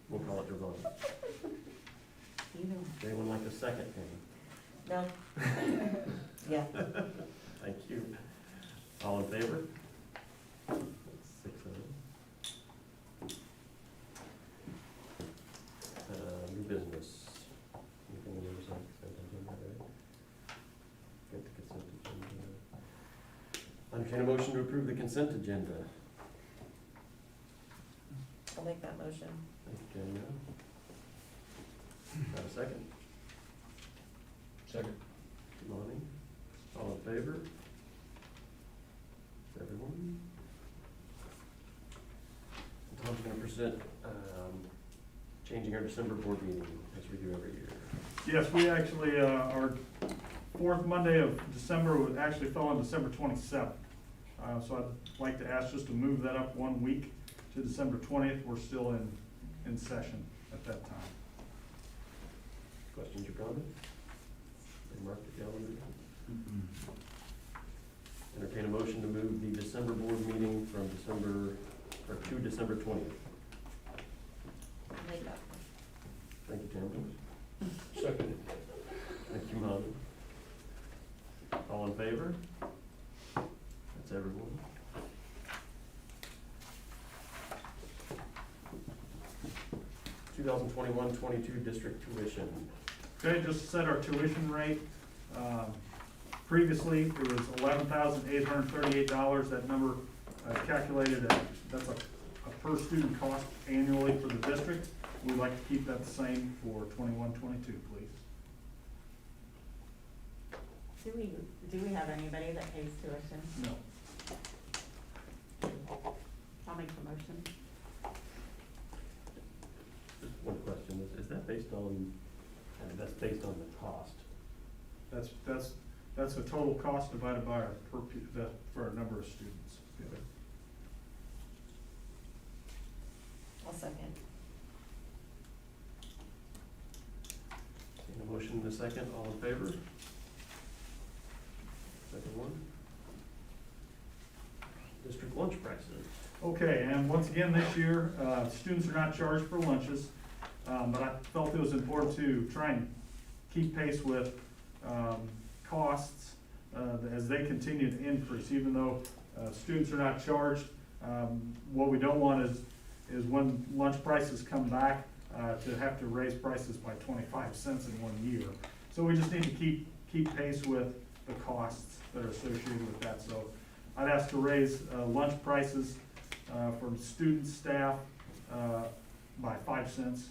We'll call it Giovanna. Either one. Does anyone like a second, Tammy? No? Yeah. Thank you. All in favor? 6-0. New business. Anything on the other side? Consent agenda, right? Get the consent agenda. Entertain a motion to approve the consent agenda. I'll make that motion. Thank you, Danielle. Have a second? Second. Lonnie? All in favor? Everyone? Tom's gonna present, changing our December board meeting as we do every year. Yes, we actually, our fourth Monday of December would actually fall on December 27th. So I'd like to ask just to move that up 1 week to December 20th. We're still in session at that time. Questions or comments? They mark the calendar. Entertain a motion to move the December board meeting from to December 20th. Make that. Thank you, Tim. Second. Thank you, Molly. All in favor? That's everyone. Two 2021-22 district tuition. Okay, just set our tuition rate. Previously, it was $11,838. That number calculated that's a per student cost annually for the district. we'd like to keep that the same for 21-22, please. Do we have anybody that pays tuition? No. I'll make the motion. Just one question, is that based on, that's based on the cost? That's a total cost divided by our for our number of students. I'll second. A motion and a second, all in favor? Second one. District lunch prices. Okay, and once again, this year, students are not charged for lunches, but I felt it was important to try and keep pace with costs as they continue to increase, even though students are not charged. What we don't want is when lunch prices come back to have to raise prices by 25 cents in 1 year. So we just need to keep pace with the costs that are associated with that. So I'd ask to raise lunch prices for students, staff by 5 cents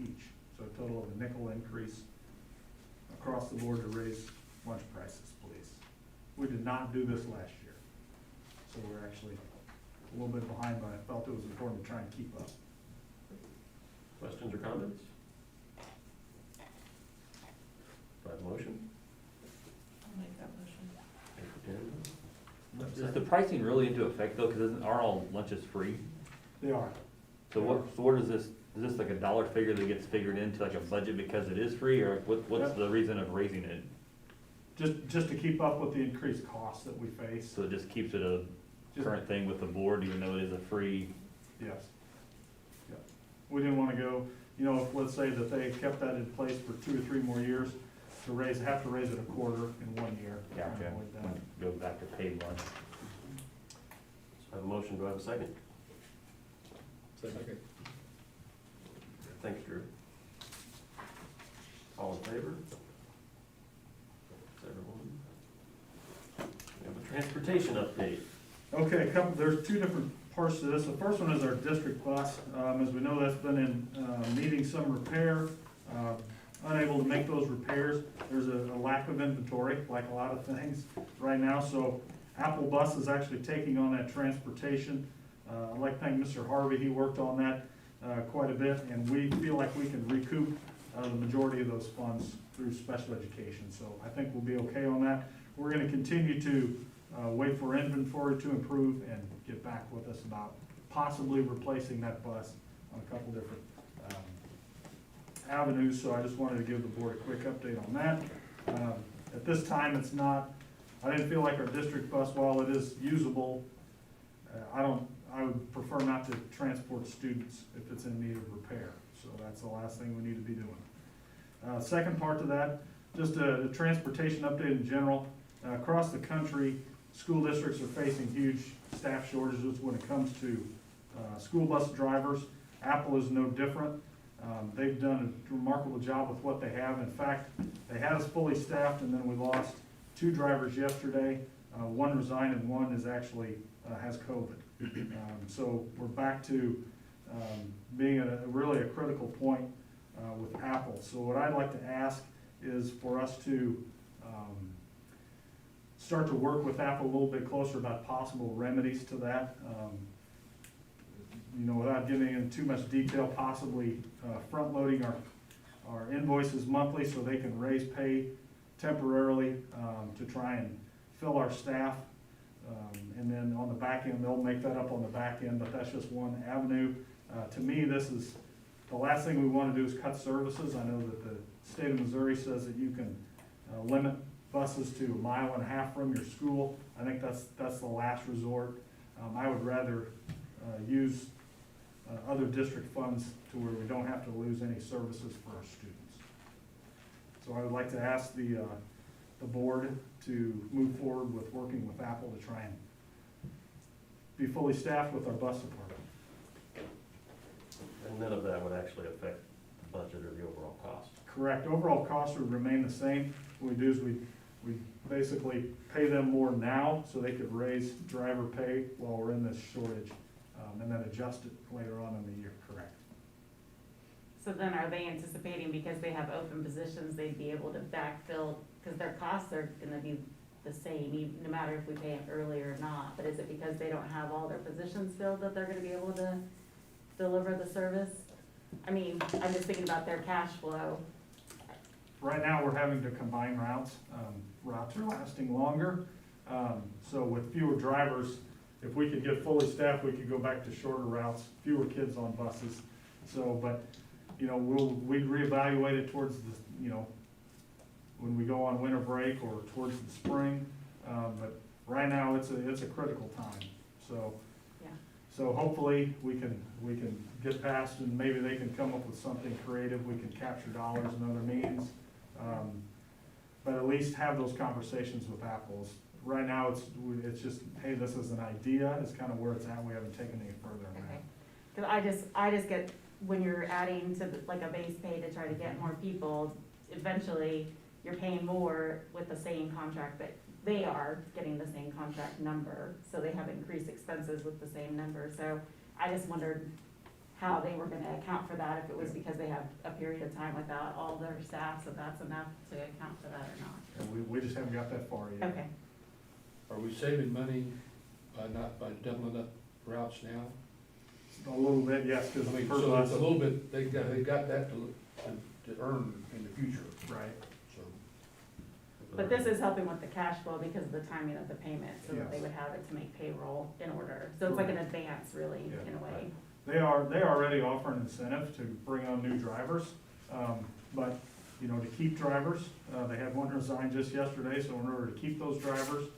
each. So a total of a nickel increase across the board to raise lunch prices, please. We did not do this last year. So we're actually a little bit behind, but I felt it was important to try and keep up. Questions or comments? Do I have a motion? I'll make that motion. Thank you, Tim. Is the pricing really into effect though, because aren't all lunches free? They are. So what is this like a dollar figure that gets figured into like a budget because it is free, or what's the reason of raising it? Just to keep up with the increased costs that we face. So it just keeps it a current thing with the board, even though it is a free? Yes. Yep. We didn't want to go, if let's say that they kept that in place for 2 or 3 more years, have to raise it a quarter in 1 year. Gotcha. Go back to paid lunch. So I have a motion, do I have a second? Second. Thanks, Drew. All in favor? Is everyone? We have a transportation update. Okay, there's 2 different parts to this. The first one is our district bus. As we know, that's been in needing some repair, unable to make those repairs. There's a lack of inventory, like a lot of things right now. So Apple Bus is actually taking on that transportation. I'd like to thank Mr. Harvey. He worked on that quite a bit, and we feel like we can recoup the majority of those funds through special education. So I think we'll be okay on that. We're going to continue to wait for inventory to improve and get back with us about possibly replacing that bus on a couple different avenues. So I just wanted to give the board a quick update on that. At this time, I didn't feel like our district bus, while it is usable, I would prefer not to transport students if it's in need of repair. So that's the last thing we need to be doing. Second part to that, just a transportation update in general. Across the country, school districts are facing huge staff shortages when it comes to school bus drivers. Apple is no different. They've done a remarkable job with what they have. In fact, they had us fully staffed, and then we lost 2 drivers yesterday. One resigned and one is actually has COVID. So we're back to being at really a critical point with Apple. So what I'd like to ask is for us to start to work with Apple a little bit closer about possible remedies to that. Without getting into too much detail, possibly front-loading our invoices monthly so they can raise pay temporarily to try and fill our staff. And then on the back end, they'll make that up on the back end, but that's just one avenue. To me, this is, the last thing we want to do is cut services. I know that the state of Missouri says that you can limit buses to 1.5 miles from your school. I think that's the last resort. I would rather use other district funds to where we don't have to lose any services for our students. So I would like to ask the board to move forward with working with Apple to try and be fully staffed with our bus department. And none of that would actually affect the budget or the overall cost. Correct. Overall costs would remain the same. What we do is we basically pay them more now so they could raise driver pay while we're in this shortage, and then adjust it later on in the year. Correct. So then are they anticipating because they have open positions, they'd be able to backfill, because their costs are gonna be the same, no matter if we pay it early or not, but is it because they don't have all their positions filled that they're gonna be able to deliver the service? I mean, I'm just thinking about their cash flow. Right now, we're having to combine routes. Routes are lasting longer. So with fewer drivers, if we could get fully staffed, we could go back to shorter routes, fewer kids on buses. So, but, you know, we'd reevaluate it towards the, you know, when we go on winter break or towards the spring. But right now, it's a critical time. So, Yeah. so hopefully we can get past and maybe they can come up with something creative. We can capture dollars and other means. But at least have those conversations with Apple's. Right now, it's just, hey, this is an idea, is kind of where it's at, we haven't taken any further than Okay. that. Cause I just get, when you're adding to like a base pay to try to get more people, eventually you're paying more with the same contract that they are getting the same contract number, so they have increased expenses with the same number, so I just wondered how they were gonna account for that, if it was because they have a period of time without all their staff, so that's enough to account for that or not. And we just haven't got that far yet. Okay, Are we saving money by doubling up routes now? A little bit, yes, I because mean, for so it's us, a little bit, they got that to earn in the future, right, so. but this is helping with the cash flow because of the timing of the payment, so that they Yes. would have it to make payroll in order, so it's like an advance really, Yeah. in a way. they already offer an incentive to bring on new drivers. But, you know, to keep drivers, they had one resign just yesterday, so in order to keep those drivers,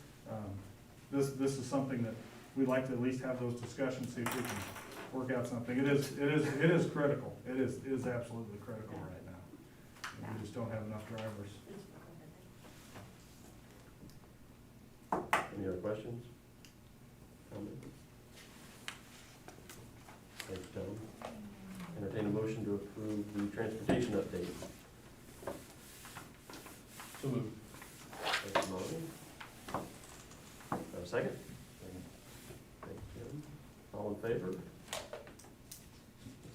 this is something that we'd like to at least have those discussions, see if we can work out something. It is critical. It is absolutely critical right now. We just don't have enough drivers. Any other questions? Comments? Thanks, Tom. Entertain a motion to approve the transportation update. So moved. Thanks, Molly. Second? Thanks, Jim. All in favor? Is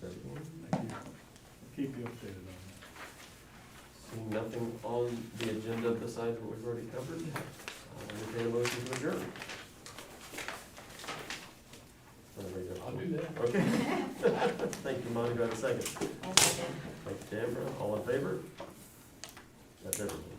everyone? Thank you. I'll keep you updated on that. Seeing nothing on the agenda besides what we've already covered, I'll entertain a motion to adjourn. I'll do that. Okay. Thank you, Monty. Do I have a second? Thank you, Tamara. All in favor? That's everyone.